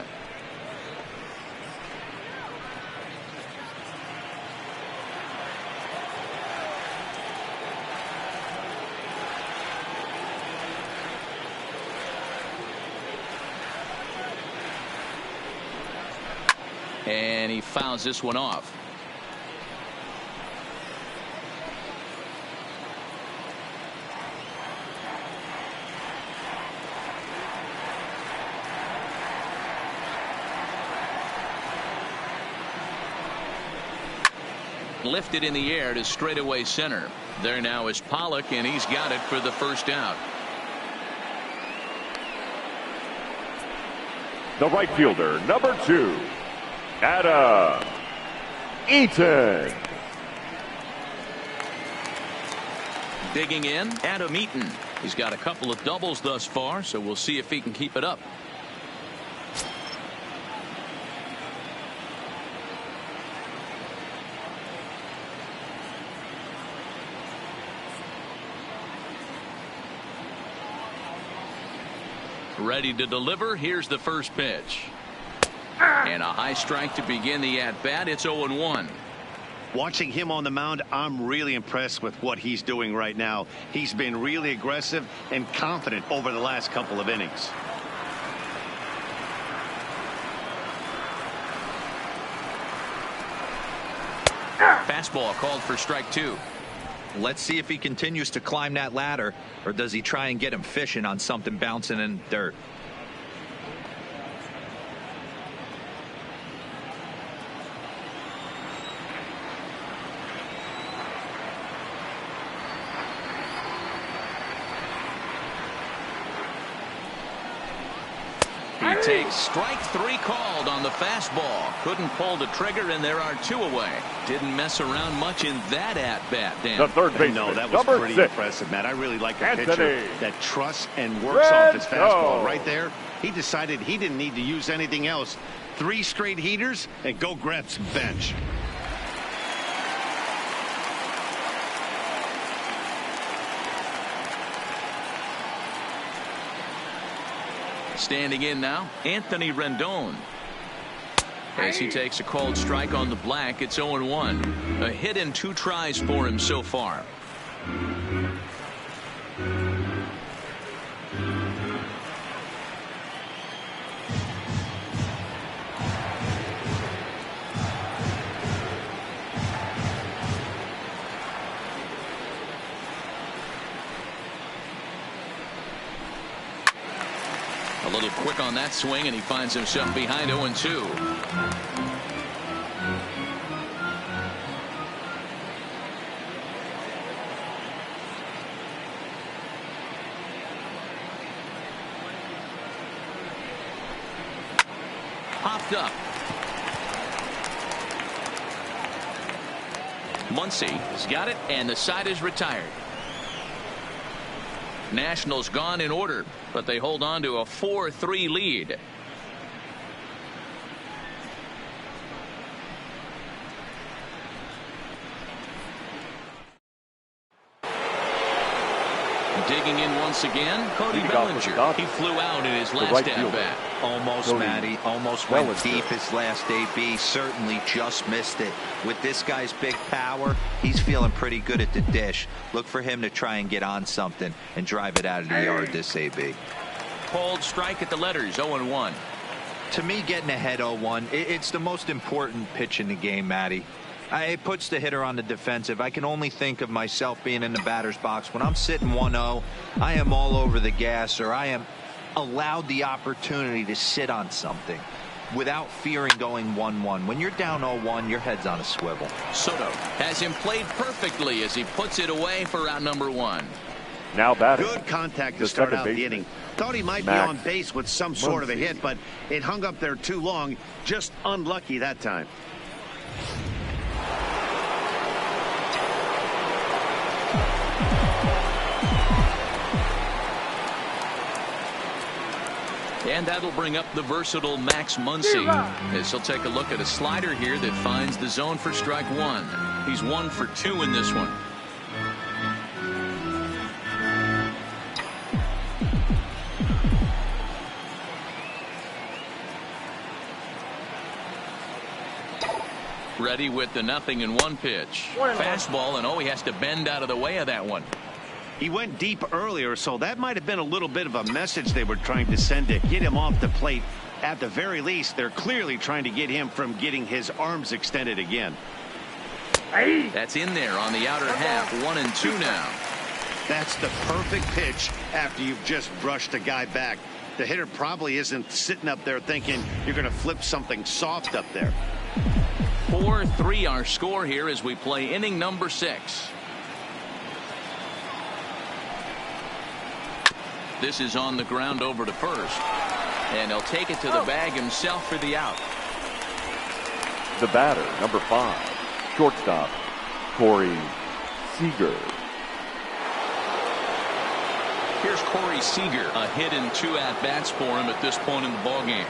And he fouls this one off. Lifted in the air to straightaway center. There now is Pollock, and he's got it for the first out. The right fielder, number 2, Adam Eaton. Digging in, Adam Eaton. He's got a couple of doubles thus far, so we'll see if he can keep it up. Ready to deliver. Here's the first pitch. And a high strike to begin the at-bat. It's 0-1. Watching him on the mound, I'm really impressed with what he's doing right now. He's been really aggressive and confident over the last couple of innings. Fastball called for strike 2. Let's see if he continues to climb that ladder, or does he try and get him fishing on something bouncing in dirt. He takes strike 3 called on the fastball. Couldn't pull the trigger, and there are 2 away. Didn't mess around much in that at-bat, Dan. The third baseman, no, that was pretty 6. impressive, Matt. I really like a pitcher that trusts and works off his fastball. Right there, he decided he didn't need to use anything else. 3 straight heaters, and go grab some bench. Standing in now, Anthony Rendon. As he takes a called strike on the black, it's 0-1. A hit in 2 tries for him so far. A little quick on that swing, and he finds himself behind 0-2. Popped up. Muncy has got it, and the side is retired. Nationals gone in order, but they hold on to a 4-3 lead. Digging in once again, Cody Bellinger. He flew out in his last at-bat. Almost, Matty. Almost went deep his last AB. Certainly just missed it. With this guy's big power, he's feeling pretty good at the dish. Look for him to try and get on something and drive it out of the yard this AB. Called strike at the letters, 0-1. To me, getting ahead 0-1, it's the most important pitch in the game, Matty. It puts the hitter on the defensive. I can only think of myself being in the batter's box. When I'm sitting 1-0, I am all over the gas, or I am allowed the opportunity to sit on something. without fearing going 1-1. When you're down 0-1, your head's on a swivel. Soto has him played perfectly as he puts it away for out number 1. Now batting. Good contact to start out the inning. Thought he might be on base with some sort of a hit, but it hung up there too long. Just unlucky that time. And that'll bring up the versatile Max Muncy as he'll take a look at a slider here that finds the zone for strike 1. He's 1 for 2 in this one. Ready with the 0-1 pitch. Fastball, and he has to bend out of the way of that one. He went deep earlier, so that might have been a little bit of a message they were trying to send to get him off the plate. At the very least, they're clearly trying to get him from getting his arms extended again. That's in there on the outer half. 1-2 now. That's the perfect pitch after you've just brushed a guy back. The hitter probably isn't sitting up there thinking you're going to flip something soft up there. 4-3 our score here as we play inning number 6. This is on the ground over to first. And he'll take it to the bag himself for the out. The batter, number 5, shortstop, Corey Seager. Here's Corey Seager. A hit and 2 at-bats for him at this point in the ballgame.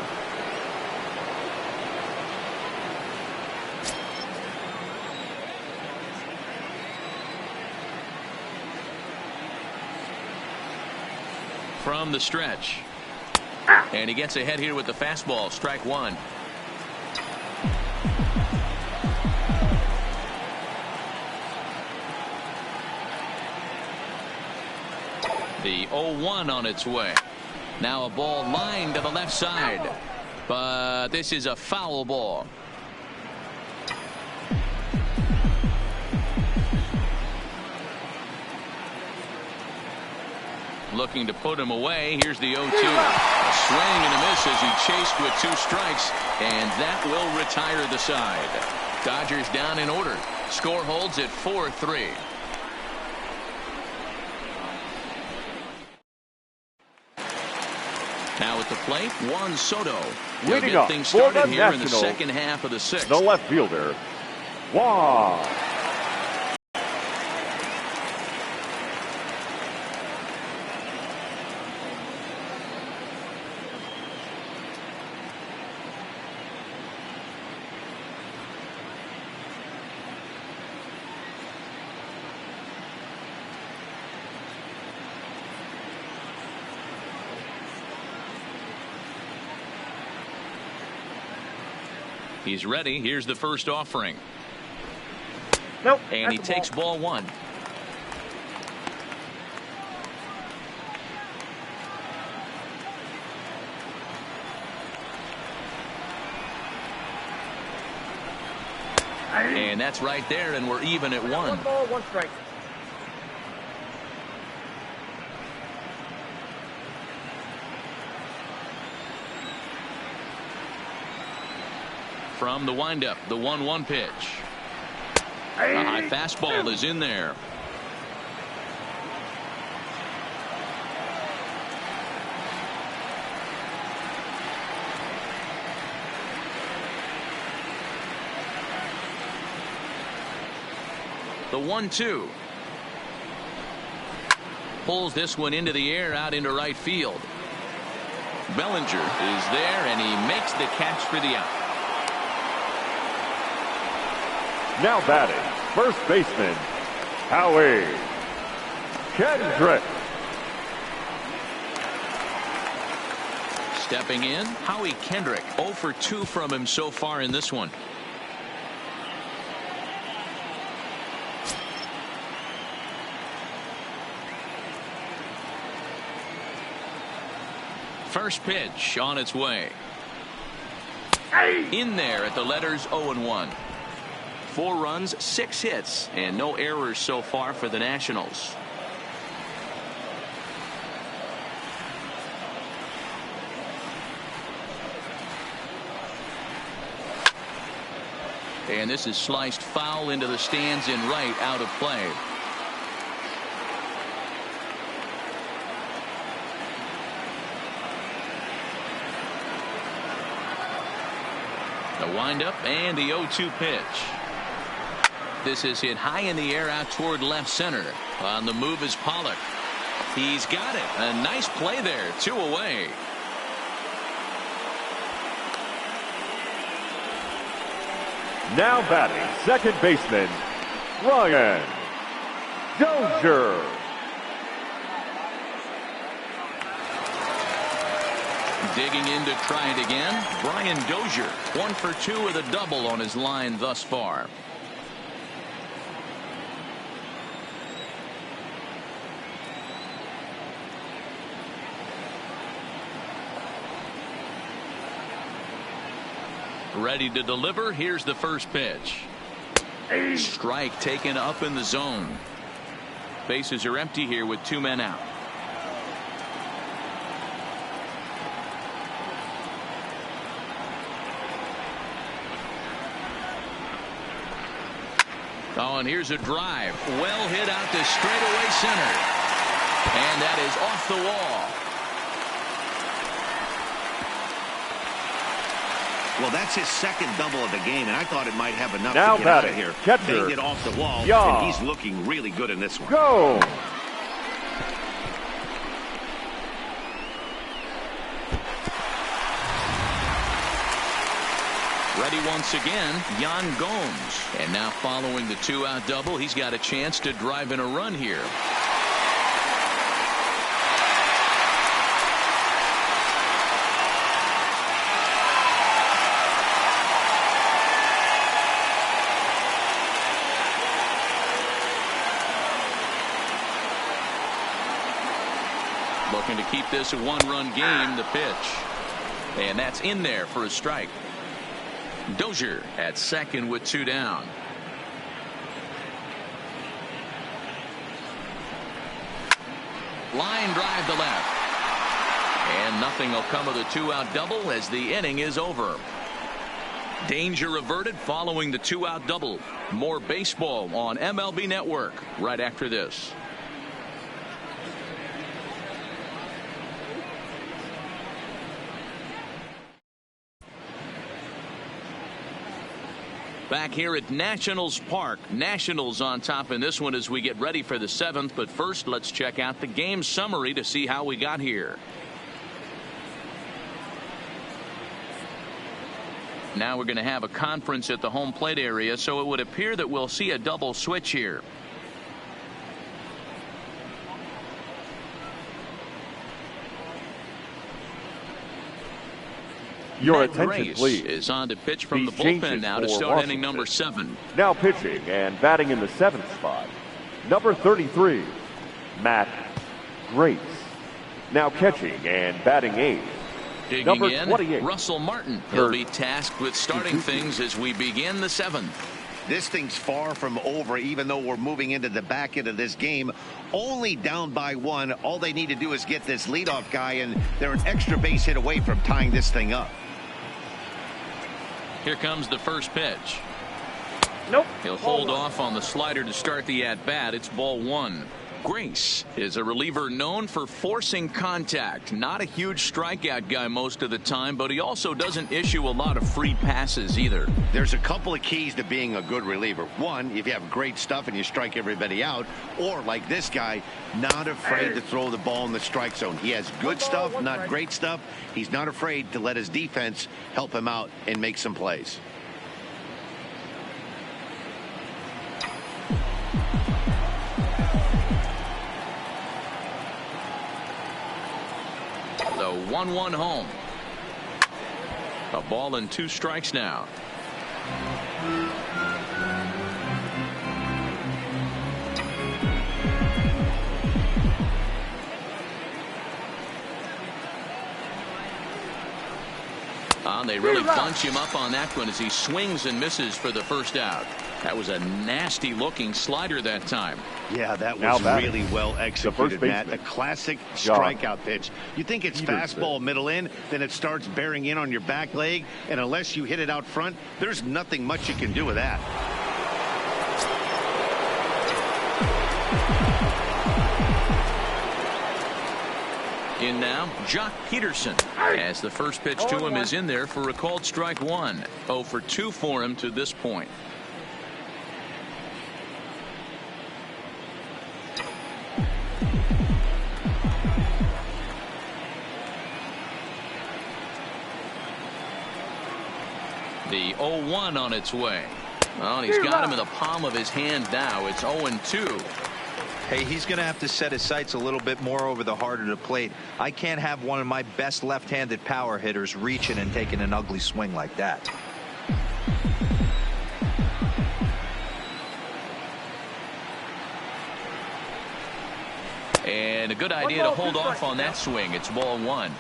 From the stretch. And he gets ahead here with the fastball. Strike 1. The 0-1 on its way. Now a ball lined to the left side. But this is a foul ball. Looking to put him away. Here's the 0-2. A swing and a miss as he chased with 2 strikes. And that will retire the side. Dodgers down in order. Score holds at 4-3. Now at the plate, Juan Soto. He'll get things started here in the second half of the 6th. The left fielder, Juan. He's ready. Here's the first offering. Nope. And he takes ball 1. And that's right there, and we're even at 1. 1 ball, 1 strike. From the windup, the 1-1 pitch. A high fastball is in there. The 1-2. Pulls this one into the air out into right field. Bellinger is there, and he makes the catch for the out. Now batting, first baseman, Howie Kendrick. Stepping in, Howie Kendrick. 0 for 2 from him so far in this one. First pitch on its way. In there at the letters 0-1. 4 runs, 6 hits, and no errors so far for the Nationals. And this is sliced foul into the stands in right, out of play. The windup and the 0-2 pitch. This is hit high in the air out toward left center. On the move is Pollock. He's got it. A nice play there. 2 away. Now batting, second baseman, Ryan Dozier. Digging in to try it again. Brian Dozier, 1 for 2 with a double on his line thus far. Ready to deliver. Here's the first pitch. Strike taken up in the zone. Bases are empty here with 2 men out. Oh, and here's a drive. Well hit out to straightaway center. And that is off the wall. Well, that's his second double of the game, and I thought it might have enough now to get out of here. Catcher. Banged it off the wall, Yeah. and he's looking really good in this one. Go! Ready once again, Yan Gomes. And now following the 2-out double, he's got a chance to drive in a run here. Looking to keep this a 1-run game, the pitch. And that's in there for a strike. Dozier at second with 2 down. Line drive to left. And nothing will come of the 2-out double as the inning is over. Danger averted following the 2-out double. More baseball on MLB Network right after this. Back here at Nationals Park. Nationals on top in this one as we get ready for the 7th. But first, let's check out the game summary to see how we got here. Now we're going to have a conference at the home plate area, so it would appear that we'll see a double switch here. Your Matt attention, Grace please. is on to pitch from These the bullpen changes now to for start Washington. inning number 7. Now pitching and batting in the 7th spot, number 33, Matt Grace. Now catching and batting 8th, Digging number in, 28, Russell Martin. He'll be tasked with starting things as we begin the 7th. This thing's far from over, even though we're moving into the back end of this game. Only down by 1. All they need to do is get this leadoff guy, and they're an extra base hit away from tying this thing up. Here comes the first pitch. Nope. He'll hold off on the slider to start the at-bat. It's ball 1. Grace is a reliever known for forcing contact. Not a huge strikeout guy most of the time, but he also doesn't issue a lot of free passes either. There's a couple of keys to being a good reliever. One, if you have great stuff and you strike everybody out, or like this guy, not afraid to throw the ball in the strike zone. He has good stuff, not great stuff. He's not afraid to let his defense help him out and make some plays. The 1-1 home. A ball and 2 strikes now. They really bunch him up on that one as he swings and misses for the first out. That was a nasty looking slider that time. Yeah, that was really well executed, Matt. A classic strikeout pitch. You think it's fastball middle in, then it starts bearing in on your back leg, and unless you hit it out front, there's nothing much you can do with that. In now, Jock Peterson, as the first pitch to him is in there for a called strike one. 0 for 2 for him to this point. The 0-1 on its way. Well, he's got him in the palm of his hand now. It's 0-2. Hey, he's going to have to set his sights a little bit more over the heart of the plate. I can't have one of my best left-handed power hitters reaching and taking an ugly swing like that. And a good idea to hold off on that swing. It's ball one.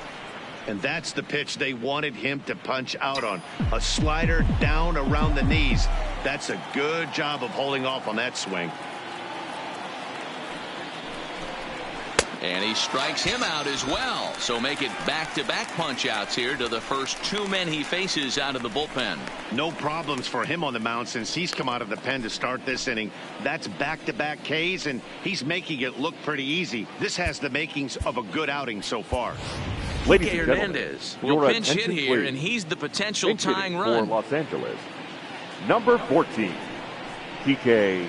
And that's the pitch they wanted him to punch out on. A slider down around the knees. That's a good job of holding off on that swing. And he strikes him out as well. So make it back-to-back punch-outs here to the first 2 men he faces out of the bullpen. No problems for him on the mound since he's come out of the pen to start this inning. That's back-to-back Ks, and he's making it look pretty easy. This has the makings of a good outing so far. Kike Hernandez will pinch hit here, and he's the potential tying run. For Los Angeles, number 14, Kike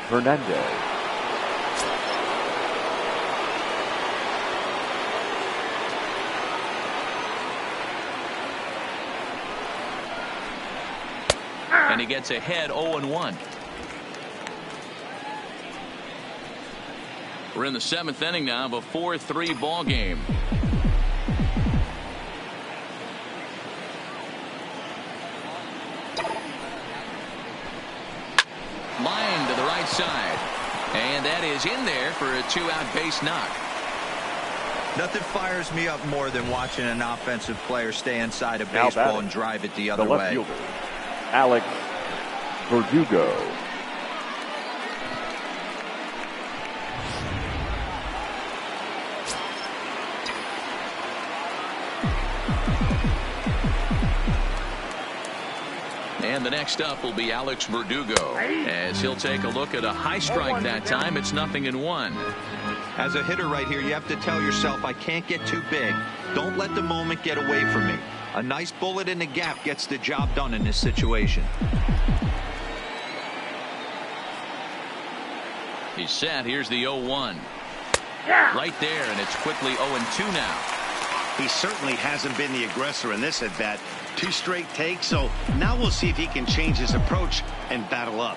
Hernandez. And he gets ahead 0-1. We're in the 7th inning now of a 4-3 ball game. Line to the right side. And that is in there for a 2-out base knock. Nothing fires me up more than watching an offensive player stay inside a baseball and drive it the other way. Left fielder, Alex Verdugo. And the next up will be Alex Verdugo, as he'll take a look at a high strike that time. It's 0-1. As a hitter right here, you have to tell yourself, I can't get too big. Don't let the moment get away from me. A nice bullet in the gap gets the job done in this situation. He's set. Here's the 0-1. Right there, and it's quickly 0-2 now. He certainly hasn't been the aggressor in this at bat. 2 straight takes, so now we'll see if he can change his approach and battle up.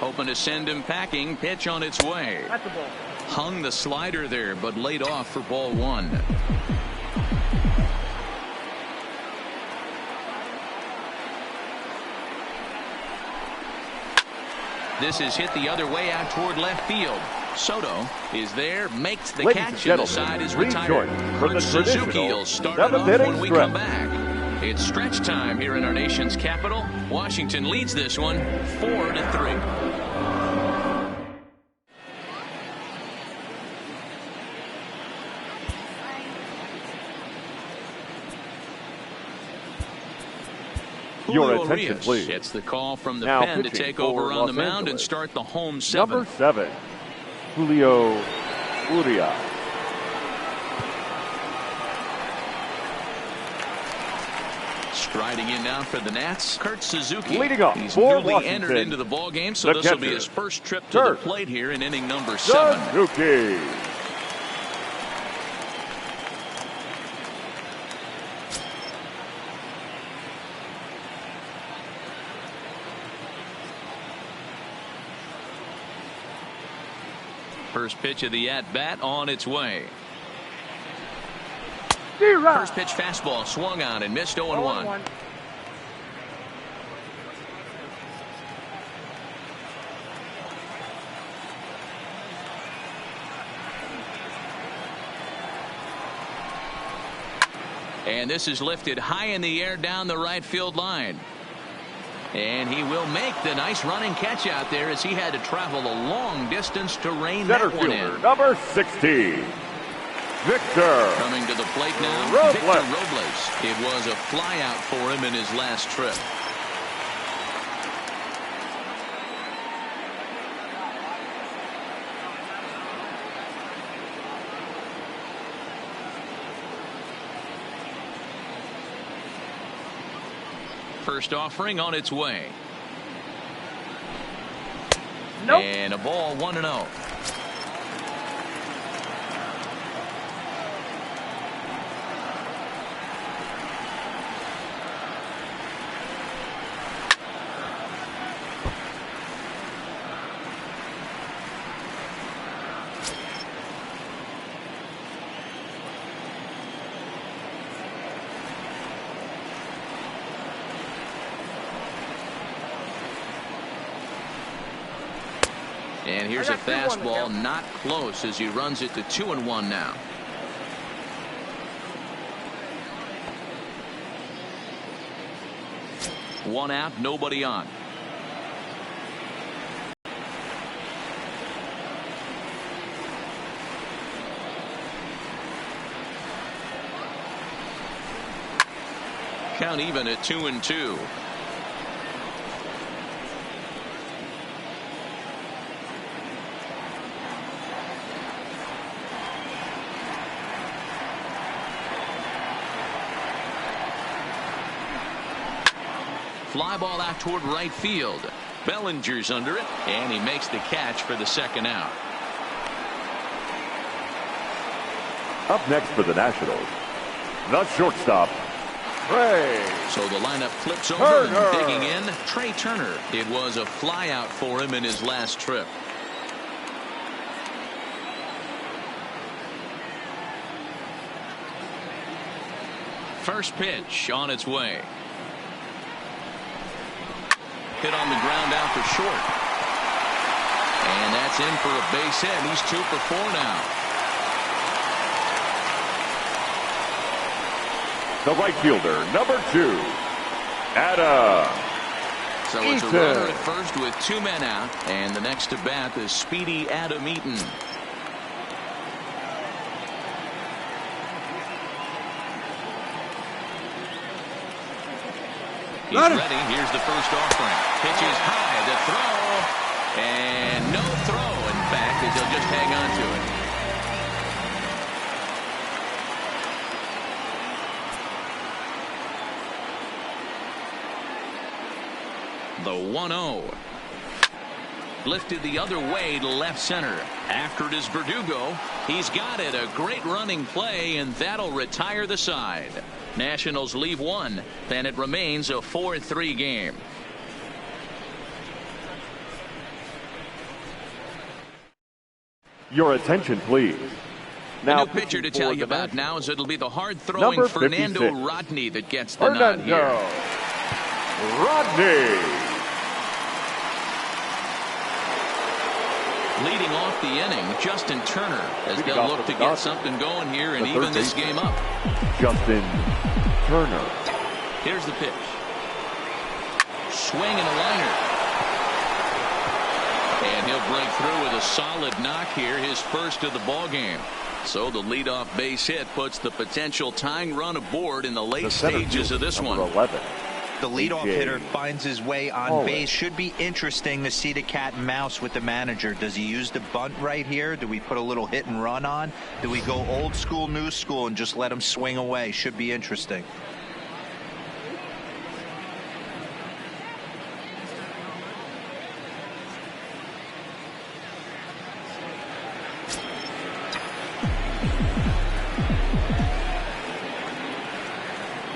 Hoping to send him packing. Pitch on its way. That's the ball. Hung the slider there, but laid off for ball one. This is hit the other way out toward left field. Soto is there, makes the catch, and the side is retired. Kurt Suzuki will start it off when we come back. It's stretch time here in our nation's capital. Washington leads this one 4-3. Your attention, please. Gets the call from the now pen to take over on the mound and start the home 7th. Number 7, Julio Urias. Striding in now for the Nats, Kurt Suzuki. Leading off He's for newly Washington, entered into the ball game, so this will be his first trip to the plate here in inning number 7. Suzuki. First pitch of the at-bat on its way. First pitch fastball swung on and missed 0-1. And this is lifted high in the air down the right field line. And he will make the nice running catch out there as he had to travel a long distance to rein that one in. Number 16, Victor. Coming to the plate now, Robles. Victor Robles. It was a flyout for him in his last trip. First offering on its way. Nope. And a ball 1-0. And here's a fastball not close as he runs it to 2-1 now. One out, nobody on. Count even at 2-2. Fly ball out toward right field. Bellinger's under it, and he makes the catch for the second out. Up next for the Nationals, the shortstop, Trey. So the lineup flips over and digging in, Trey Turner. It was a fly out for him in his last trip. First pitch on its way. Hit on the ground out to short. And that's in for a base hit. He's 2 for 4 now. The right fielder, number 2, Adam. So it's a runner at first with 2 men out. And the next to bat is speedy Adam Eaton. He's ready. Here's the first offering. Pitches high. The throw. And no throw, in fact, as he'll just hang on to it. The 1-0. Lifted the other way to left center. After it is Verdugo. He's got it. A great running play, and that'll retire the side. Nationals leave 1. Then it remains a 4-3 game. Your attention, please. Now, the new pitcher to tell you about now is it'll be the hard-throwing Fernando Rodney that gets the nod here. Rodney. Leading off the inning, Justin Turner, as they'll look to get something going here and even this game up. Justin Turner. Here's the pitch. Swing and a liner. And he'll break through with a solid knock here, his first of the ball game. So the leadoff base hit puts the potential tying run aboard in the late stages of this one. 11. The leadoff hitter finds his way on base. Should be interesting to see the cat and mouse with the manager. Does he use the bunt right here? Do we put a little hit and run on? Do we go old school, new school, and just let him swing away? Should be interesting.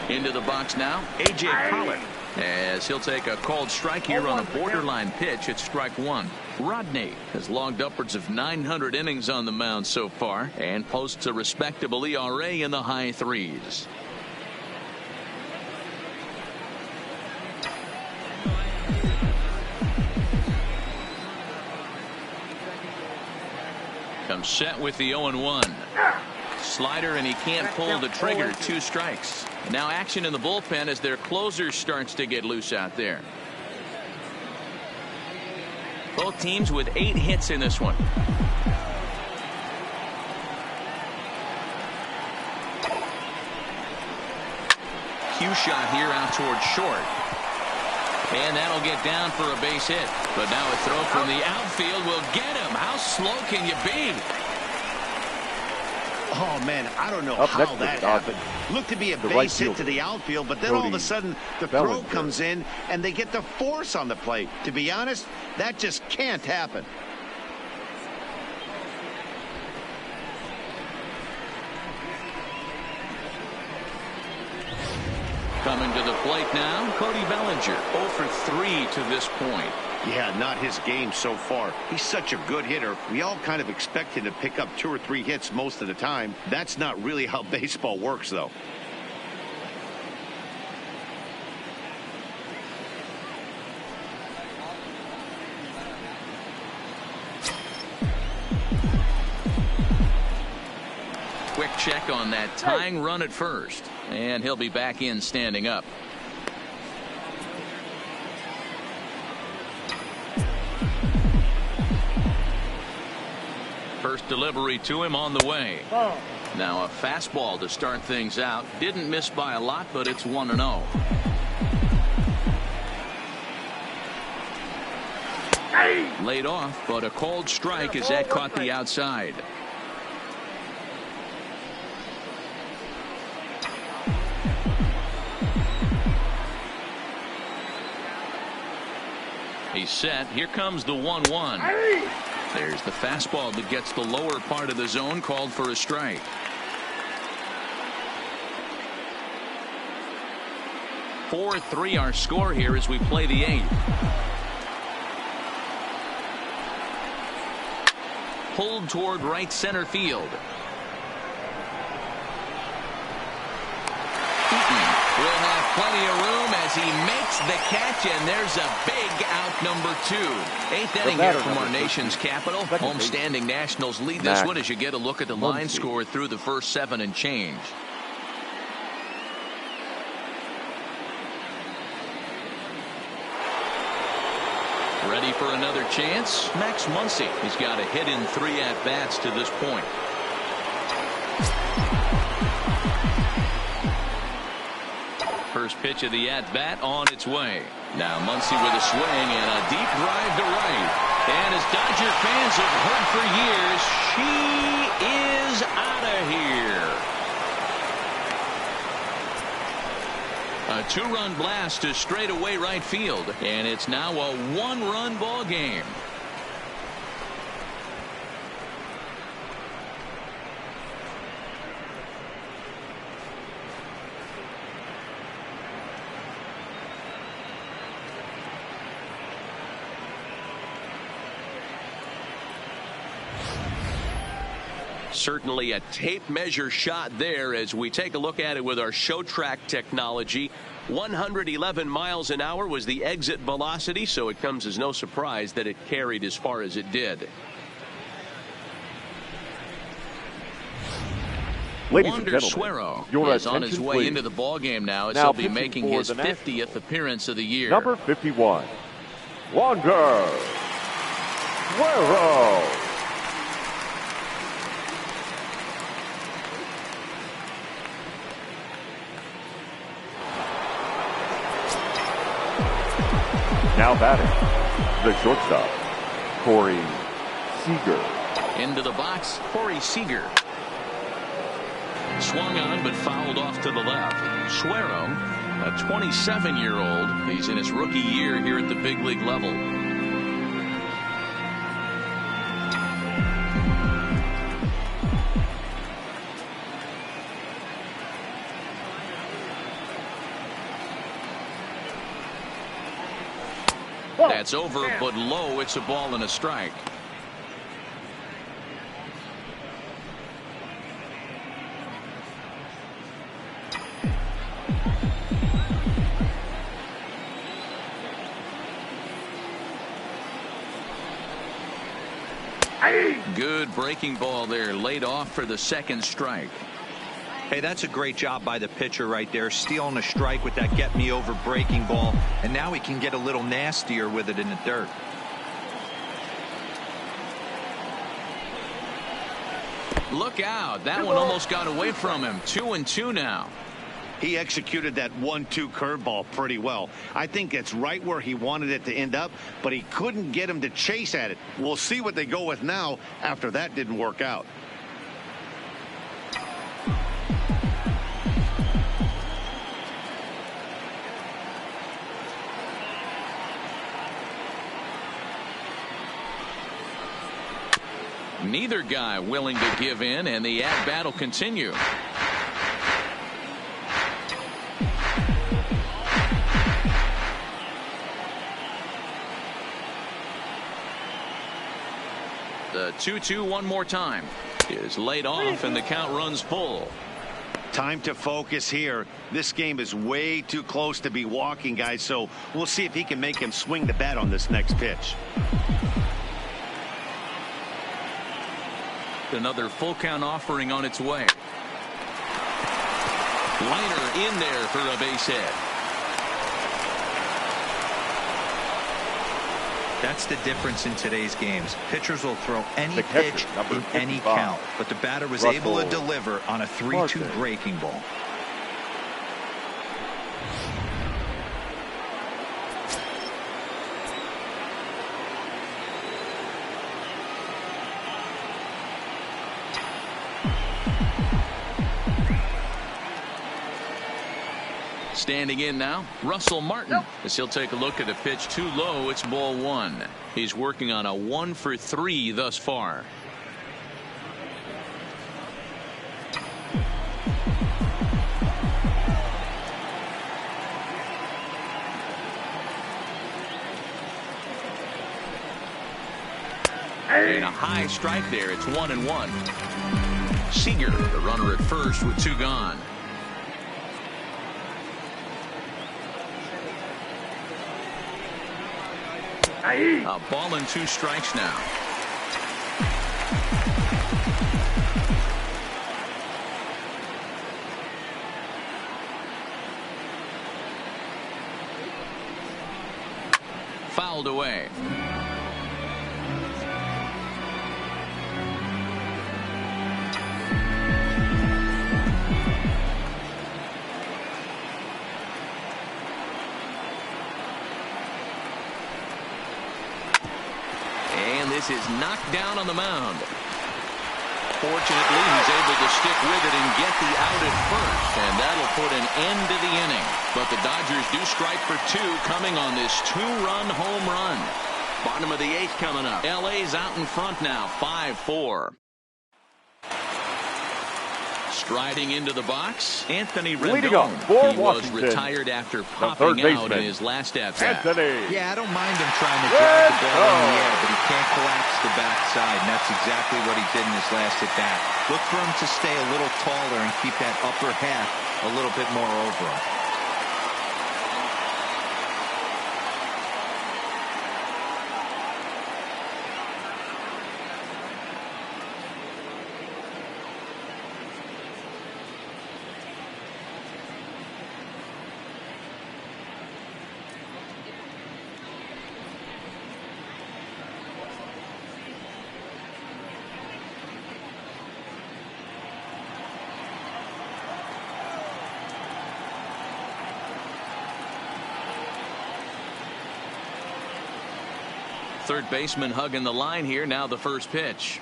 Into the box now, A.J. Pollock, as he'll take a called strike here on a borderline pitch at strike 1. Rodney has logged upwards of 900 innings on the mound so far and posts a respectable ERA in the high 3s. Comes set with the 0-1. slider, and he can't pull the trigger. 2 strikes. Now action in the bullpen as their closer starts to get loose out there. Both teams with 8 hits in this one. Cue shot here out towards short. And that'll get down for a base hit. But now a throw from the outfield will get him. How slow can you be? Oh, man, I don't know how that happened. Looked to be a base hit to the outfield, but then all of a sudden the throw comes in and they get the force on the plate. To be honest, that just can't happen. Coming to the plate now, Cody Bellinger. 0 for 3 to this point. Yeah, not his game so far. He's such a good hitter. We all kind of expect him to pick up 2 or 3 hits most of the time. That's not really how baseball works, though. Quick check on that tying run at first. And he'll be back in standing up. First delivery to him on the way. Now a fastball to start things out. Didn't miss by a lot, but it's 1-0. Laid off, but a cold strike as that caught the outside. He's set. Here comes the 1-1. There's the fastball that gets the lower part of the zone, called for a strike. (4-3) our score here as we play the 8th. Pulled toward right center field. Will have plenty of room as he makes the catch, and there's a big out, number 2. 8th inning here from our nation's capital. Homestanding Nationals lead this one as you get a look at the line score through the first 7 and change. Ready for another chance? Max Muncy. He's got a hit in 3 at-bats to this point. First pitch of the at-bat on its way. Now Muncy with a swing and a deep drive to right. And as Dodger fans have heard for years, she is out of here. A 2-run blast to straightaway right field. And it's now a 1-run ball game. Certainly a tape measure shot there as we take a look at it with our show track technology. 111 miles an hour was the exit velocity, so it comes as no surprise that it carried as far as it did. Ladies Wander and gentlemen, Suero is on his way into the ballgame now as he'll be making his 50th appearance of the year. Number 51, Wander Suero. Now batting, the shortstop, Corey Seager. Into the box, Corey Seager. Swung on but fouled off to the left. Suero, a 27-year-old. He's in his rookie year here at the big league level. That's over, but low. It's a ball and a strike. Good breaking ball there, laid off for the second strike. Hey, that's a great job by the pitcher right there, stealing a strike with that get me over breaking ball, and now he can get a little nastier with it in the dirt. Look out, that one almost got away from him. 2-2 now. He executed that 1-2 curveball pretty well. I think it's right where he wanted it to end up, but he couldn't get him to chase at it. We'll see what they go with now after that didn't work out. Neither guy willing to give in, and the at-bat will continue. The 2-2 one more time is laid off, and the count runs full. Time to focus here. This game is way too close to be walking, guys, so we'll see if he can make him swing the bat on this next pitch. Another full count offering on its way. Liner in there for a base hit. That's the difference in today's games. Pitchers will throw any pitch in any count, but the batter was able to deliver on a 3-2 breaking ball. Standing in now, Russell Martin, as he'll take a look at a pitch too low. It's ball one. He's working on a 1-for-3 thus far. And a high strike there. It's 1-1. Seager, the runner at first with two gone. A ball and 2 strikes now. Fouled away. This is knocked down on the mound. Fortunately, he's able to stick with it and get the out at first, and that'll put an end to the inning. But the Dodgers do strike for 2 coming on this 2-run home run. Bottom of the 8th coming up. LA's out in front now, 5-4. Striding into the box, Anthony Rendon. He was retired after popping out in his last at-bat. Yeah, I don't mind him trying to drive the ball in the air, but he can't collapse the backside, and that's exactly what he did in his last at-bat. Look for him to stay a little taller and keep that upper half a little bit more over him. Third baseman hugging the line here. Now the first pitch.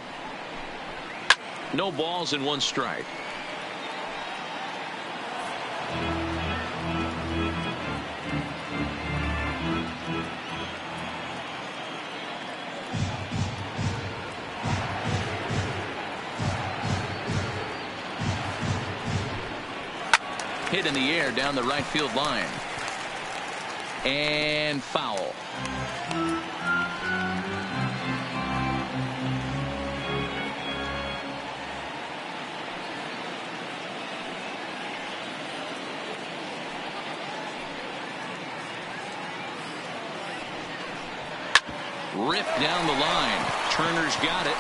No balls and 1 strike. Hit in the air down the right field line. And foul. Ripped down the line. Turner's got it.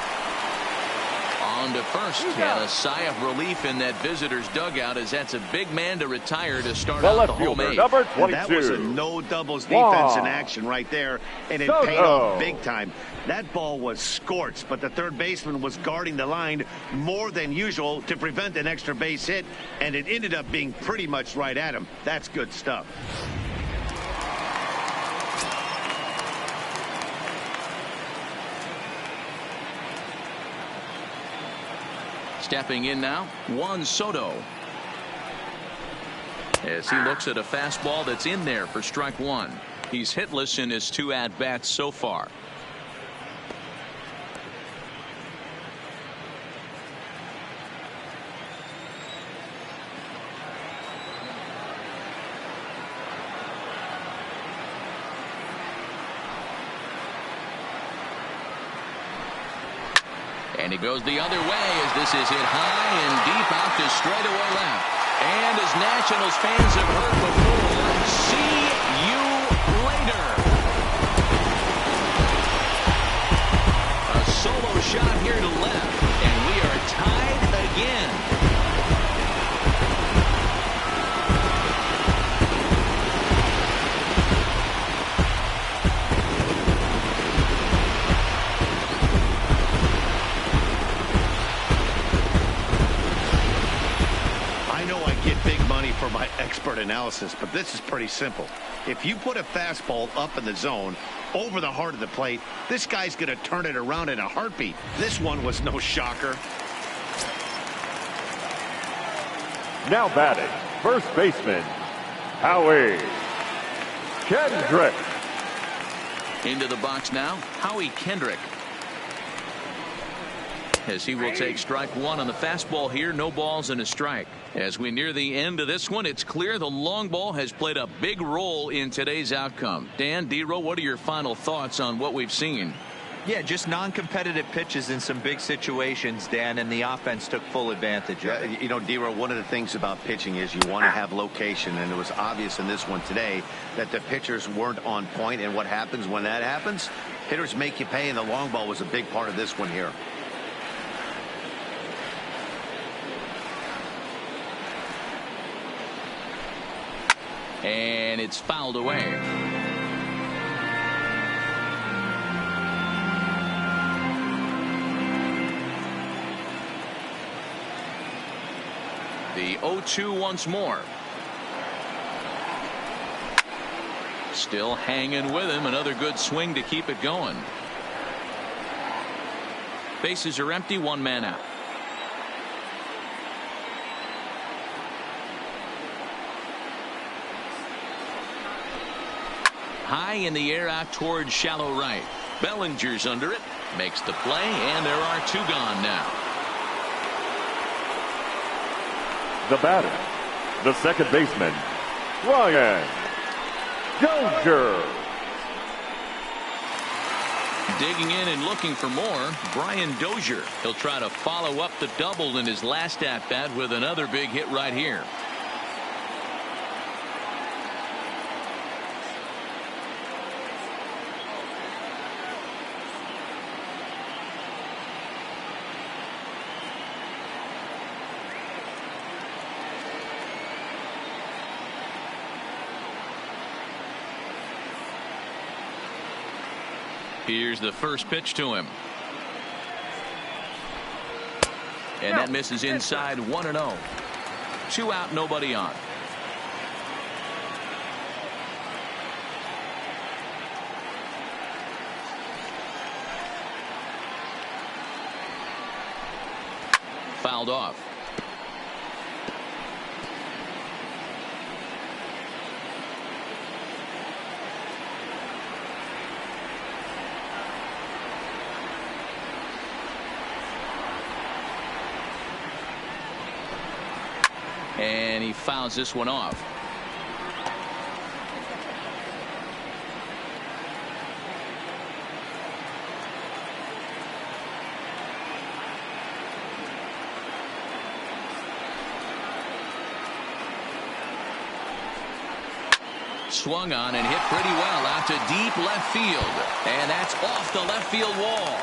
on to first. And a sigh of relief in that visitor's dugout, as that's a big man to retire to start out the home eighth. Number 22. That was a no doubles defense in action right there, and it paid off big time. That ball was scorched, but the third baseman was guarding the line more than usual to prevent an extra base hit, and it ended up being pretty much right at him. That's good stuff. Stepping in now, Juan Soto. As he looks at a fastball that's in there for strike one. He's hitless in his 2 at-bats so far. And he goes the other way as this is hit high and deep out to straightaway left. And as Nationals fans have heard before, see you later. A solo shot here to left, and we are tied again. For my expert analysis, but this is pretty simple. If you put a fastball up in the zone over the heart of the plate, this guy's going to turn it around in a heartbeat. This one was no shocker. Now batting, first baseman, Howie Kendrick. Into the box now, Howie Kendrick. As he will take strike one on the fastball here. No balls and a strike. As we near the end of this one, it's clear the long ball has played a big role in today's outcome. Dan, D-Row, what are your final thoughts on what we've seen? Yeah, just non-competitive pitches in some big situations, Dan, and the offense took full advantage of it. You know, D-Row, one of the things about pitching is you want to have location, and it was obvious in this one today that the pitchers weren't on point, and what happens when that happens? Hitters make you pay, and the long ball was a big part of this one here. And it's fouled away. The 0-2 once more. Still hanging with him. Another good swing to keep it going. Bases are empty. 1 man out. High in the air out towards shallow right. Bellinger's under it. Makes the play, and there are 2 gone now. The batter, the second baseman, Ryan Dozier. Digging in and looking for more, Brian Dozier. He'll try to follow up the double in his last at-bat with another big hit right here. Here's the first pitch to him. And that misses inside. 1-0. 2 out, nobody on. Fouled off. And he fouls this one off. Swung on and hit pretty well out to deep left field. And that's off the left field wall.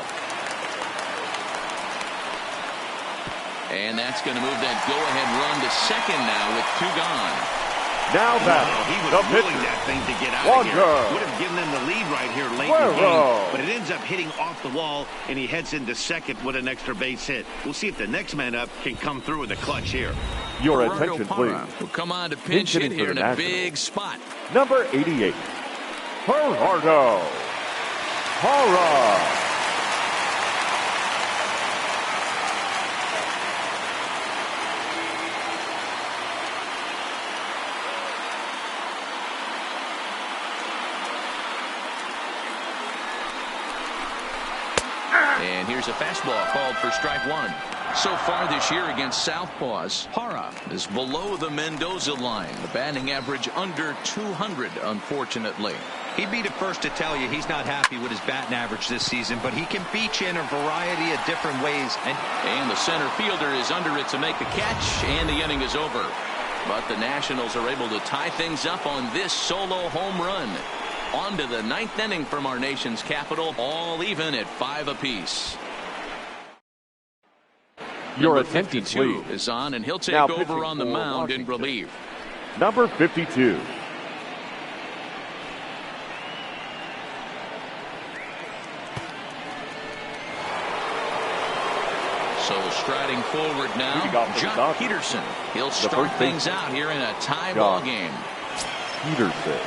And that's going to move that go-ahead run to second now with 2 gone. Now that he was willing that thing to get out of here. Would have given them the lead right here late in the game, but it ends up hitting off the wall, and he heads into second with an extra base hit. We'll see if the next man up can come through in the clutch here. Your attention, please. Will come on to pinch hit here in a big spot. Number 88, Gerardo Parra. And here's a fastball called for strike 1. So far this year against Southpaws, Parra is below the Mendoza line. The batting average under 200, unfortunately. He'd be the first to tell you he's not happy with his batting average this season, but he can beat you in a variety of different ways. And the center fielder is under it to make the catch, and the inning is over. But the Nationals are able to tie things up on this solo home run. On to the 9th inning from our nation's capital, all even at 5 apiece. Your Number attention, 52 please. is on, and he'll take Now over on the mound Washington. in relief. Number 52. So striding forward now, John Peterson. He'll start things out here in a tie ball game. Peterson.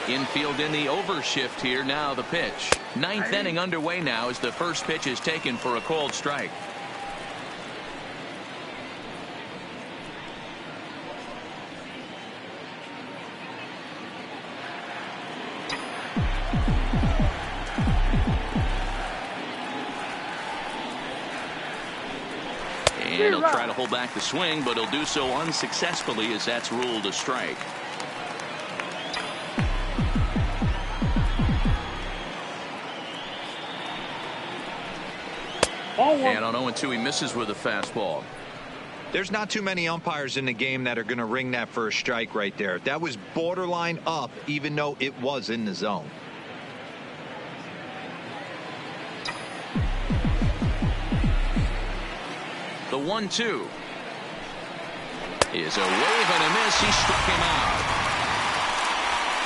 Infield in the overshift here. Now the pitch. 9th inning underway now as the first pitch is taken for a called strike. And he'll try to hold back the swing, but he'll do so unsuccessfully as that's ruled a strike. And on 0-2 he misses with a fastball. There's not too many umpires in the game that are going to ring that for a strike right there. That was borderline up, even though it was in the zone. The 1-2 is a wave and a miss. He struck him out.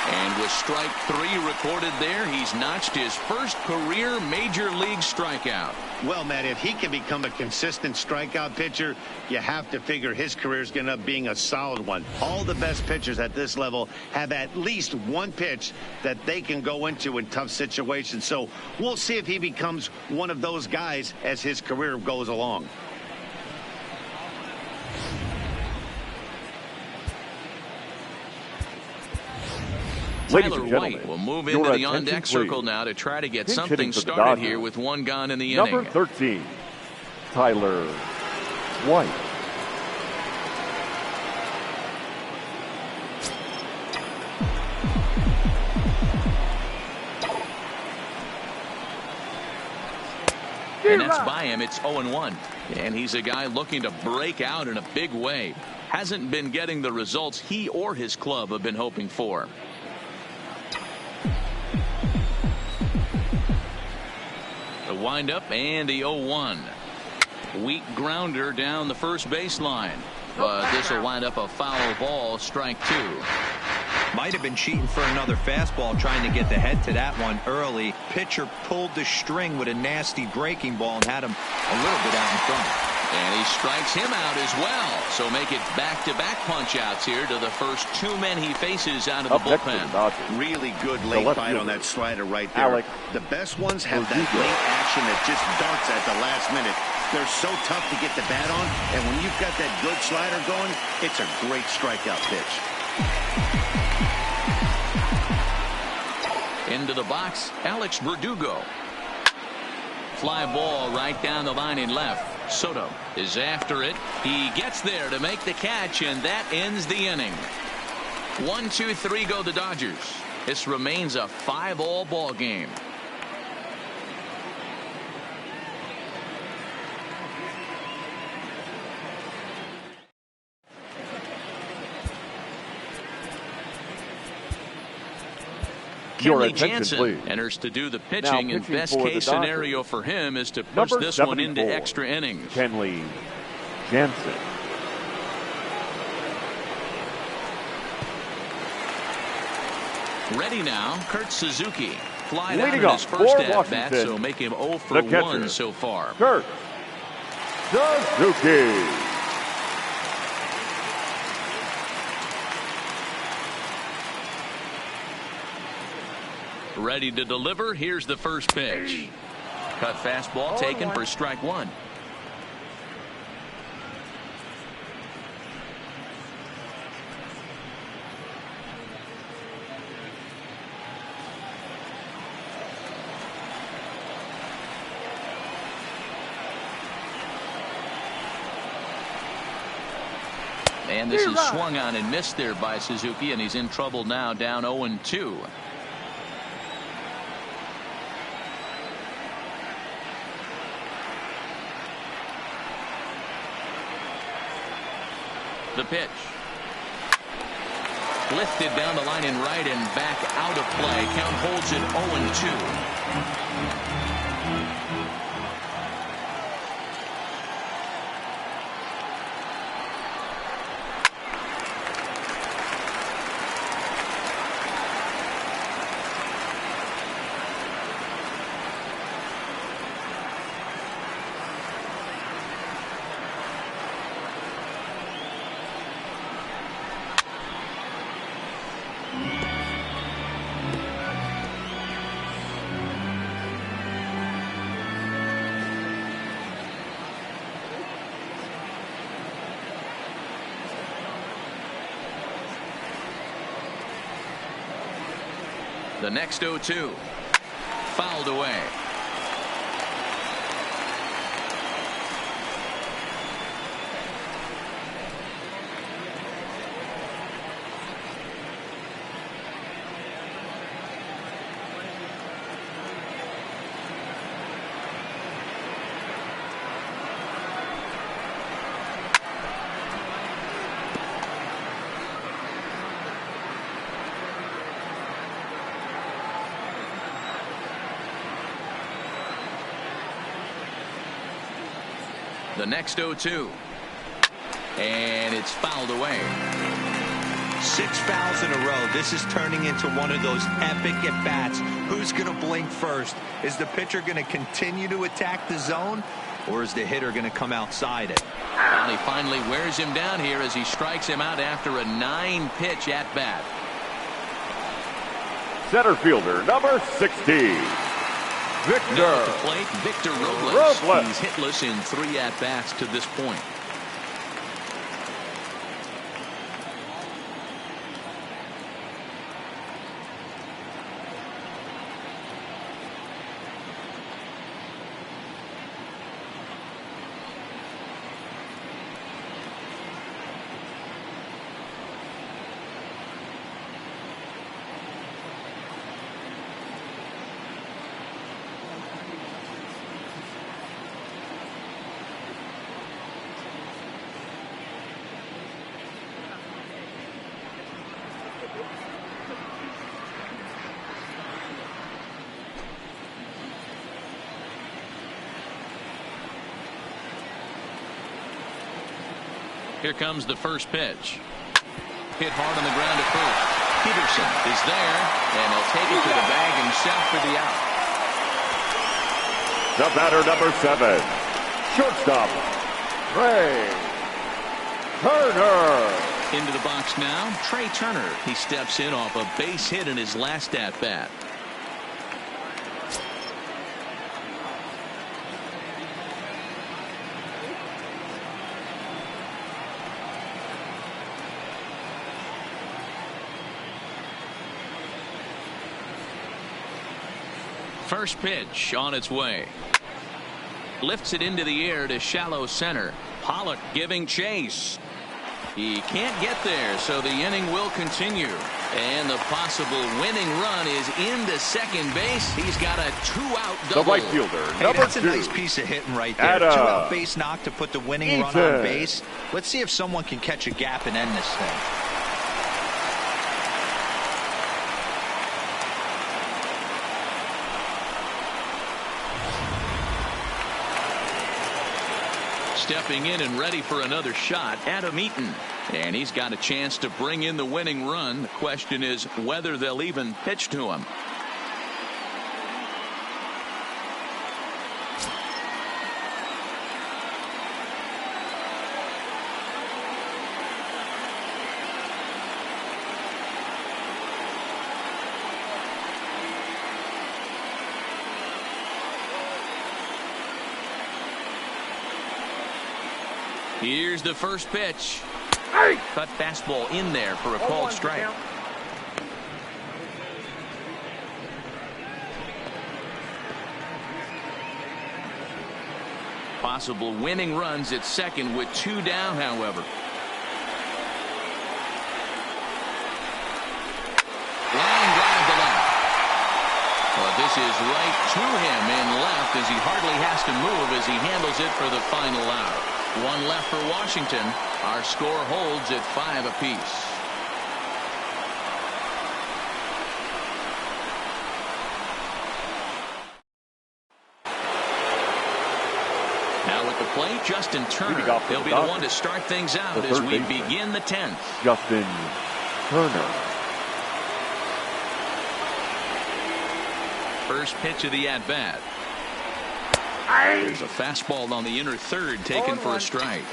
And with strike 3 recorded there, he's notched his first career major league strikeout. Well, Matt, if he can become a consistent strikeout pitcher, you have to figure his career is going to end up being a solid one. All the best pitchers at this level have at least one pitch that they can go into in tough situations. So we'll see if he becomes one of those guys as his career goes along. Tyler White will move into the on-deck circle now to try to get something started here with 1 gone in the inning. Number 13, Tyler White. And that's by him. It's 0-1. And he's a guy looking to break out in a big way. Hasn't been getting the results he or his club have been hoping for. The windup and the 0-1. Weak grounder down the first baseline. But this will wind up a foul ball, strike 2. Might have been cheating for another fastball, trying to get the head to that one early. Pitcher pulled the string with a nasty breaking ball and had him a little bit out in front. And he strikes him out as well. So make it back-to-back punch-outs here to the first 2 men he faces out of the bullpen. Really good late bite on that slider right there. The best ones have that late action that just darts at the last minute. They're so tough to get the bat on, and when you've got that good slider going, it's a great strikeout pitch. Into the box, Alex Verdugo. Fly ball right down the line in left. Soto is after it. He gets there to make the catch, and that ends the inning. 1, 2, 3 go the Dodgers. This remains a 5-all ball game. Your Kenley Jansen please. enters to do the pitching, and best case scenario for him is to push this one into extra innings. Kenley Jansen. Ready now, Kurt Suzuki. Flied out in his first at-bat, so make him 0 for 1 so far. Kurt Suzuki. Ready to deliver. Here's the first pitch. Cut fastball taken for strike one. And this is swung on and missed there by Suzuki, and he's in trouble now, down 0-2. The pitch. Lifted down the line in right and back out of play. Count holds it 0-2. The next 0-2. Fouled away. The next 0-2. And it's fouled away. 6 fouls in a row. This is turning into one of those epic at-bats. Who's going to blink first? Is the pitcher going to continue to attack the zone, or is the hitter going to come outside it? And he finally wears him down here as he strikes him out after a 9-pitch at-bat. Center fielder, number 60. Victor. Now at the plate, Victor Robles. He's hitless in 3 at-bats to this point. Here comes the first pitch. Hit hard on the ground at first. Peterson is there, and he'll take it to the bag himself for the out. The batter, number 7. Shortstop, Trey Turner. Into the box now, Trey Turner. He steps in off a base hit in his last at-bat. First pitch on its way. Lifts it into the air to shallow center. Pollock giving chase. He can't get there, so the inning will continue. And the possible winning run is into second base. He's got a 2-out double. The right fielder, hey, number that's 2. a nice piece of hitting right there. 2-out base knock to put the winning run on base. Let's see if someone can catch a gap and end this thing. stepping in and ready for another shot, Adam Eaton. And he's got a chance to bring in the winning run. The question is whether they'll even pitch to him. Here's the first pitch. Cut fastball in there for a called strike. Possible winning runs at second with 2 down, however. Line drive to left. Well, this is right to him in left as he hardly has to move as he handles it for the final out. 1 left for Washington. Our score holds at 5 apiece. Now at the plate, Justin Turner. He'll be the one to start things out as we begin the 10th. Justin Turner. First pitch of the at-bat. There's a fastball on the inner third taken for a strike.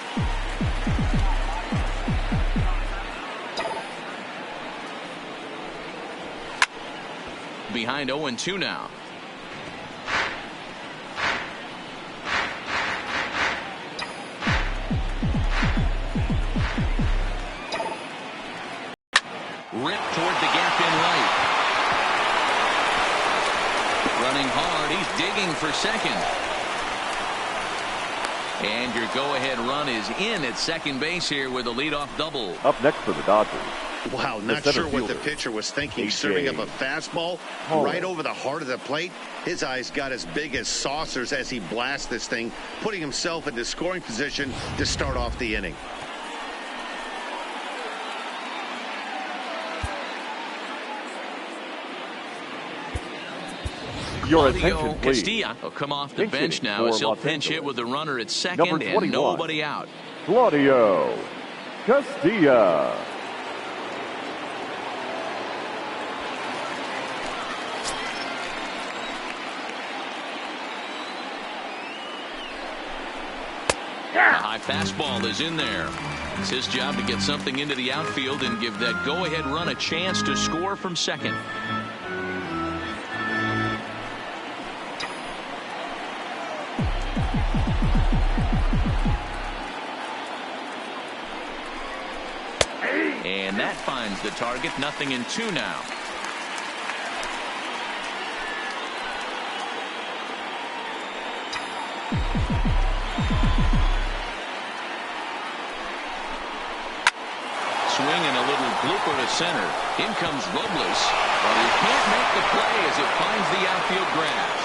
Behind 0-2 now. Ripped toward the gap in right. Running hard, he's digging for second. And your go-ahead run is in at second base here with a leadoff double. Up next for the Dodgers. Wow, not sure what the pitcher was thinking, serving up a fastball right over the heart of the plate. His eyes got as big as saucers as he blasts this thing, putting himself into scoring position to start off the inning. Your attention, please. Castilla will come off the bench now as he'll pinch hit with the runner at second and nobody out. Claudio Castilla. A high fastball is in there. It's his job to get something into the outfield and give that go-ahead run a chance to score from second. And that finds the target. 0-2 now. Swinging a little blooper to center. In comes Robles, but he can't make the play as it finds the outfield grass.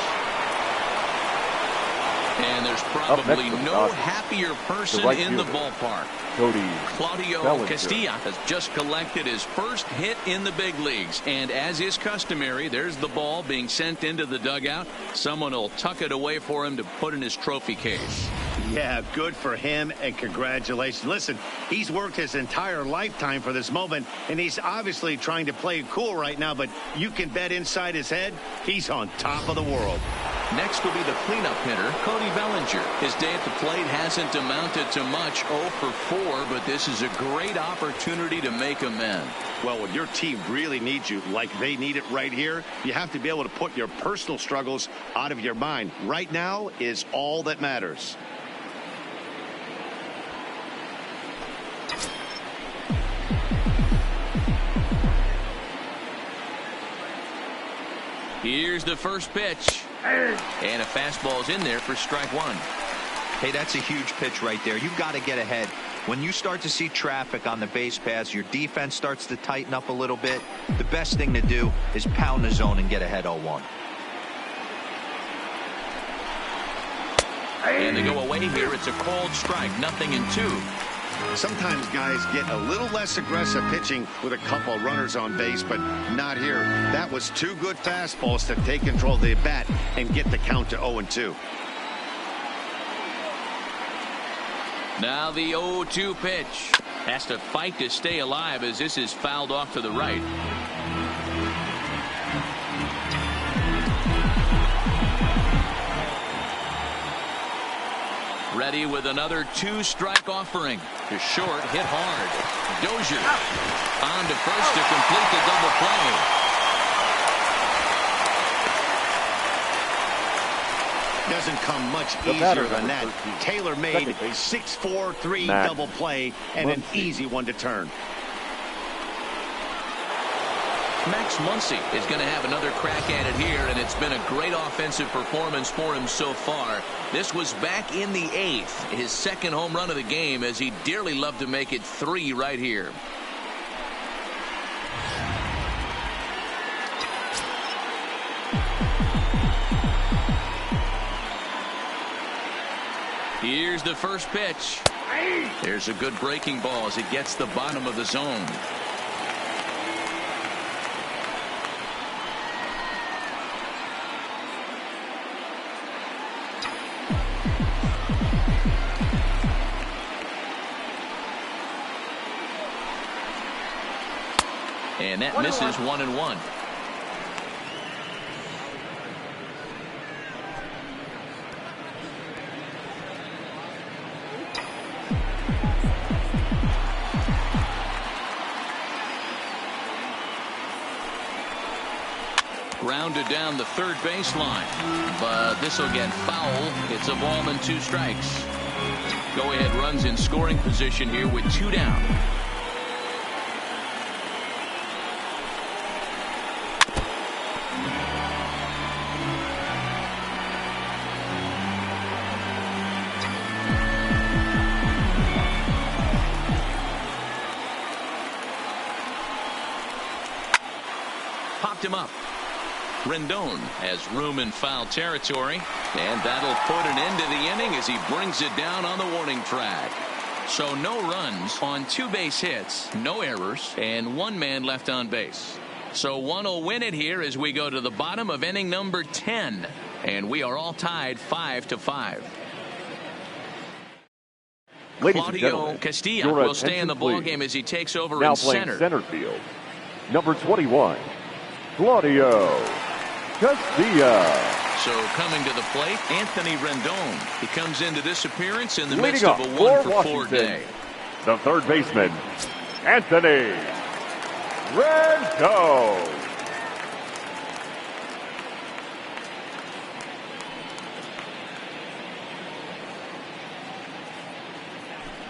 And there's probably no happier person in the ballpark. Claudio Castilla has just collected his first hit in the big leagues. And as is customary, there's the ball being sent into the dugout. Someone will tuck it away for him to put in his trophy case. Yeah, good for him, and congratulations. Listen, he's worked his entire lifetime for this moment, and he's obviously trying to play it cool right now, but you can bet inside his head, he's on top of the world. Next will be the cleanup hitter, Cody Bellinger. His day at the plate hasn't amounted to much, 0 for 4, but this is a great opportunity to make amends. Well, when your team really needs you, like they need it right here, you have to be able to put your personal struggles out of your mind. Right now is all that matters. Here's the first pitch. And a fastball's in there for strike 1. Hey, that's a huge pitch right there. You've got to get ahead. When you start to see traffic on the base paths, your defense starts to tighten up a little bit. The best thing to do is pound the zone and get ahead 0-1. And they go away here. It's a called strike. 0-2. Sometimes guys get a little less aggressive pitching with a couple of runners on base, but not here. That was 2 good fastballs to take control of the bat and get the count to 0-2. Now the 0-2 pitch. Has to fight to stay alive as this is fouled off to the right. Ready with another 2-strike offering. To short, hit hard. Dozier on to first to complete the double play. Doesn't come much easier than that. Taylor made 6-4-3 double play and an easy one to turn. Max Muncy is going to have another crack at it here, and it's been a great offensive performance for him so far. This was back in the 8th, his second home run of the game, as he dearly loved to make it 3 right here. Here's the first pitch. There's a good breaking ball as it gets the bottom of the zone. And that misses 1-1. Grounded down the third baseline, but this will get foul. It's a ball and 2 strikes. Go ahead runs in scoring position here with 2 down. Popped him up. Rendon has room in foul territory, and that'll put an end to the inning as he brings it down on the warning track. So no runs on 2 base hits, no errors, and 1 man left on base. So one will win it here as we go to the bottom of inning number 10, and we are all tied 5-5. Claudio Castillo will stay in the ballgame as he takes over in center. Center field, number 21, Claudio Castillo. So coming to the plate, Anthony Rendon. He comes into this appearance in the midst of a 1-for-4 day. The third baseman, Anthony Rendon.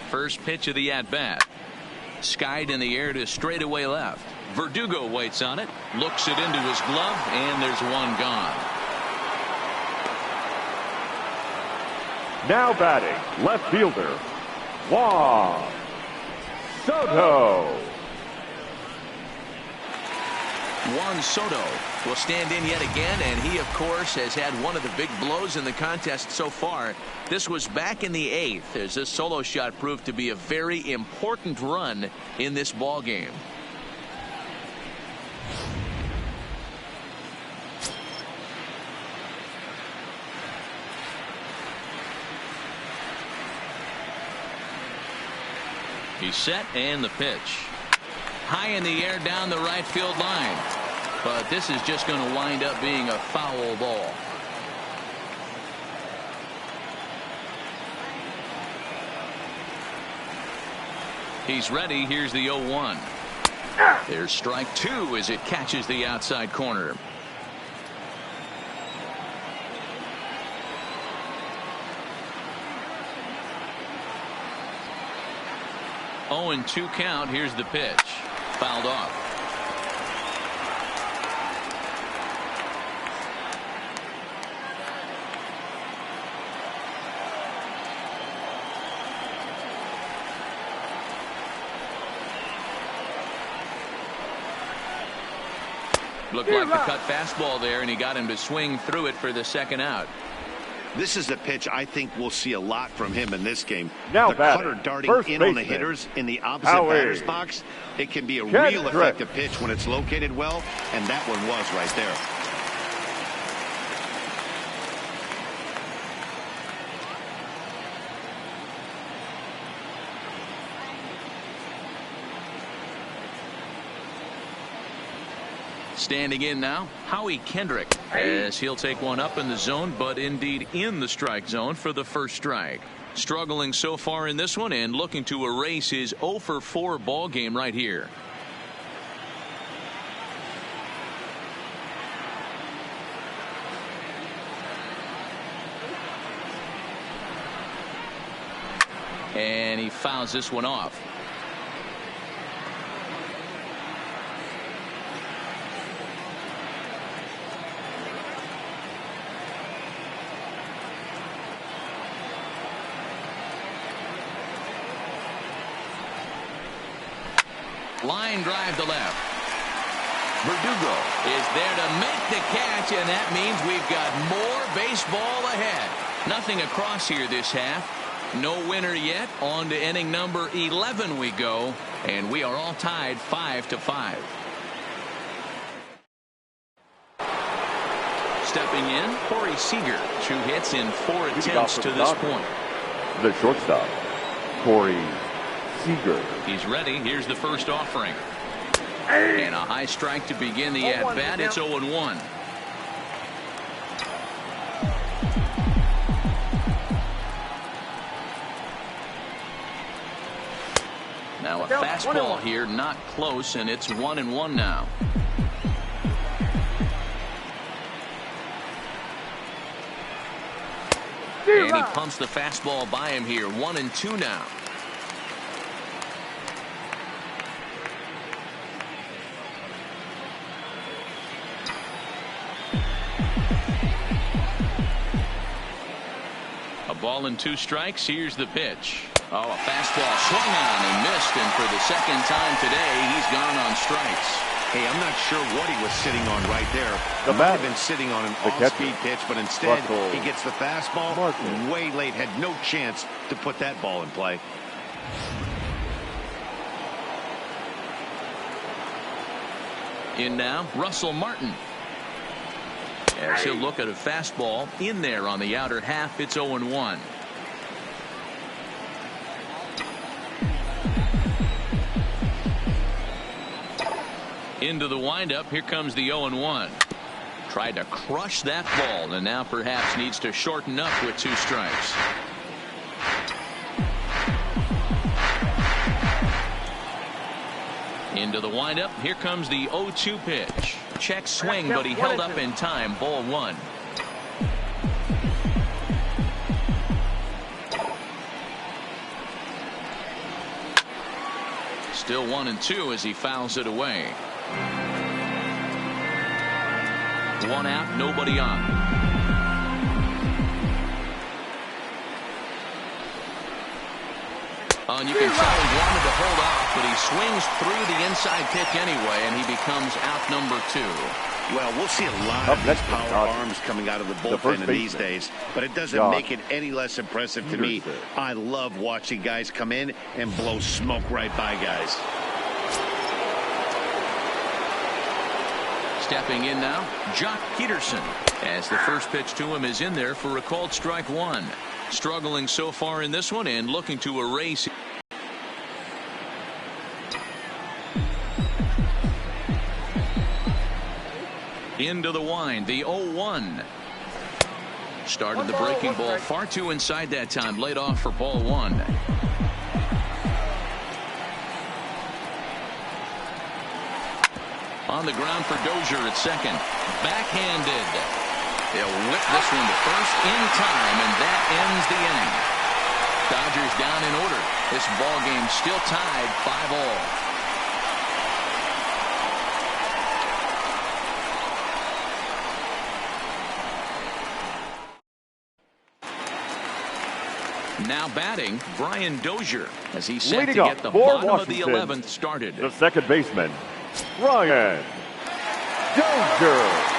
First pitch of the at-bat. Skied in the air to straightaway left. Verdugo waits on it, looks it into his glove, and there's one gone. Now batting, left fielder, Juan Soto. Juan Soto will stand in yet again, and he, of course, has had one of the big blows in the contest so far. This was back in the 8th, as this solo shot proved to be a very important run in this ball game. He's set, and the pitch. High in the air down the right field line. But this is just going to wind up being a foul ball. He's ready. Here's the 0-1. There's strike 2 as it catches the outside corner. Oh, and 2 count. Here's the pitch. Fouled off. Looked like the cut fastball there, and he got him to swing through it for the second out. This is a pitch I think we'll see a lot from him in this game. Now the cutter darting in on the hitters in the opposite batter's box. It can be a real effective pitch when it's located well, and that one was right there. Standing in now, Howie Kendrick, as he'll take one up in the zone, but indeed in the strike zone for the first strike. Struggling so far in this one and looking to erase his 0 for 4 ball game right here. And he fouls this one off. Line drive to left. Verdugo is there to make the catch, and that means we've got more baseball ahead. Nothing across here this half. No winner yet. On to inning number 11 we go, and we are all tied 5-5. Stepping in, Corey Seager. 2 hits in 4 attempts to this point. The shortstop, Corey Seager. He's ready. Here's the first offering. And a high strike to begin the at-bat. It's 0-1. Now a fastball here, not close, and it's 1-1 now. And he pumps the fastball by him here. 1-2 now. A ball and 2 strikes. Here's the pitch. Oh, a fastball swung on and missed, and for the second time today, he's gone on strikes. Hey, I'm not sure what he was sitting on right there. The Might bat. have been sitting on an off-speed pitch, but instead he gets the fastball way late. Had no chance to put that ball in play. In now, Russell Martin. As he'll look at a fastball in there on the outer half, it's 0-1. Into the windup. Here comes the 0-1. Tried to crush that ball, and now perhaps needs to shorten up with 2 strikes. Into the windup. Here comes the 0-2 pitch. Check swing, but he held up in time. Ball 1. Still 1-2 as he fouls it away. 1 out, nobody on. And you can tell he wanted to hold off, but he swings through the inside pitch anyway, and he becomes out number 2. Well, we'll see a lot of these power arms coming out of the bullpen in these days, but it doesn't make it any less impressive to me. I love watching guys come in and blow smoke right by guys. Stepping in now, Jock Peterson, as the first pitch to him is in there for a called strike 1. Struggling so far in this one and looking to erase. Into the wind, the 0-1. Started the breaking ball far too inside that time. Laid off for ball 1. On the ground for Dozier at second. Backhanded. They'll whip this one to first in time, and that ends the inning. Dodgers down in order. This ball game still tied 5-all. Now batting, Brian Dozier, as he's set to get the bottom of the 11th started. The second baseman, Brian Dozier.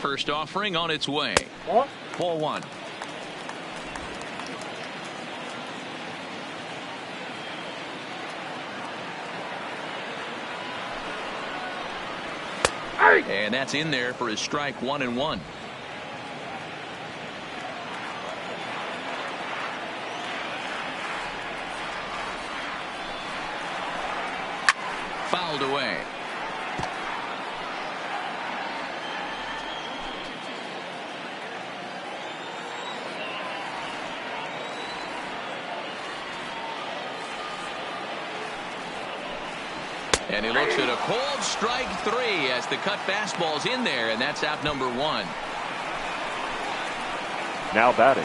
First offering on its way. Ball 1. And that's in there for his strike 1-1. Fouled away. And he looks at a cold strike 3 as the cut fastball's in there, and that's out number 1. Now batting.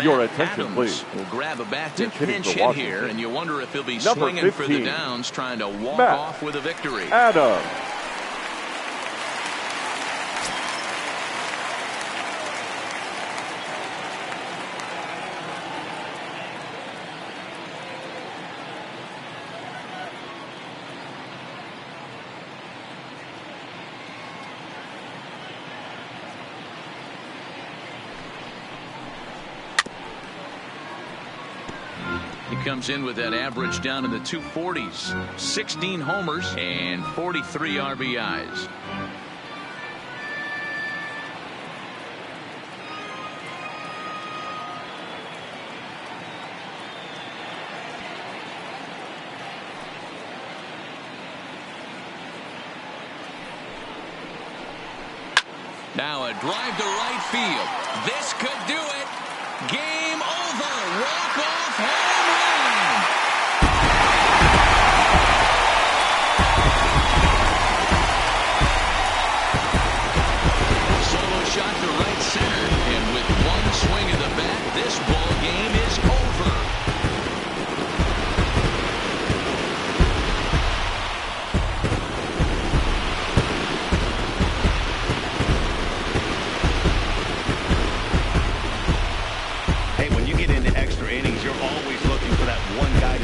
Your attention, Adams please. will grab a bat to pinch hit here, and you wonder if he'll be swinging 15, for the downs, trying to walk off with a victory. Adams. He comes in with that average down in the 240s. 16 homers and 43 RBIs. Now a drive to right field. This could do it. Game over. Walk-off home run. Solo shot to right center. And with one swing of the bat, this ball game is over.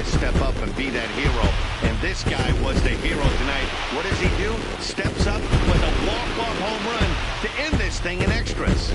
Step up and be that hero, and this guy was the hero tonight. What does he do? Steps up with a walk-off home run to end this thing in extras.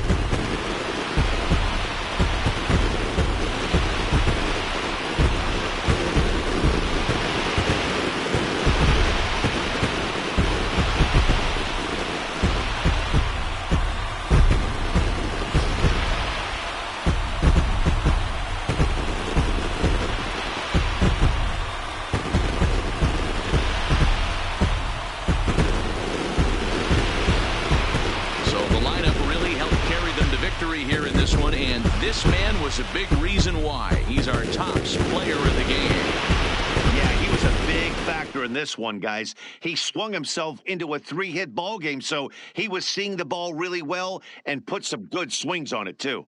This man was a big reason why he's our top player in the game. Yeah, he was a big factor in this one, guys. He swung himself into a 3-hit ball game, so he was seeing the ball really well and put some good swings on it, too.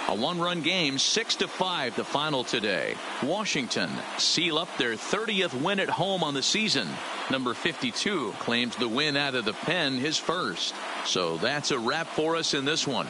A one-run game, 6-5 the final today. Washington seal up their 30th win at home on the season. Number 52 claims the win out of the pen, his first. So that's a wrap for us in this one.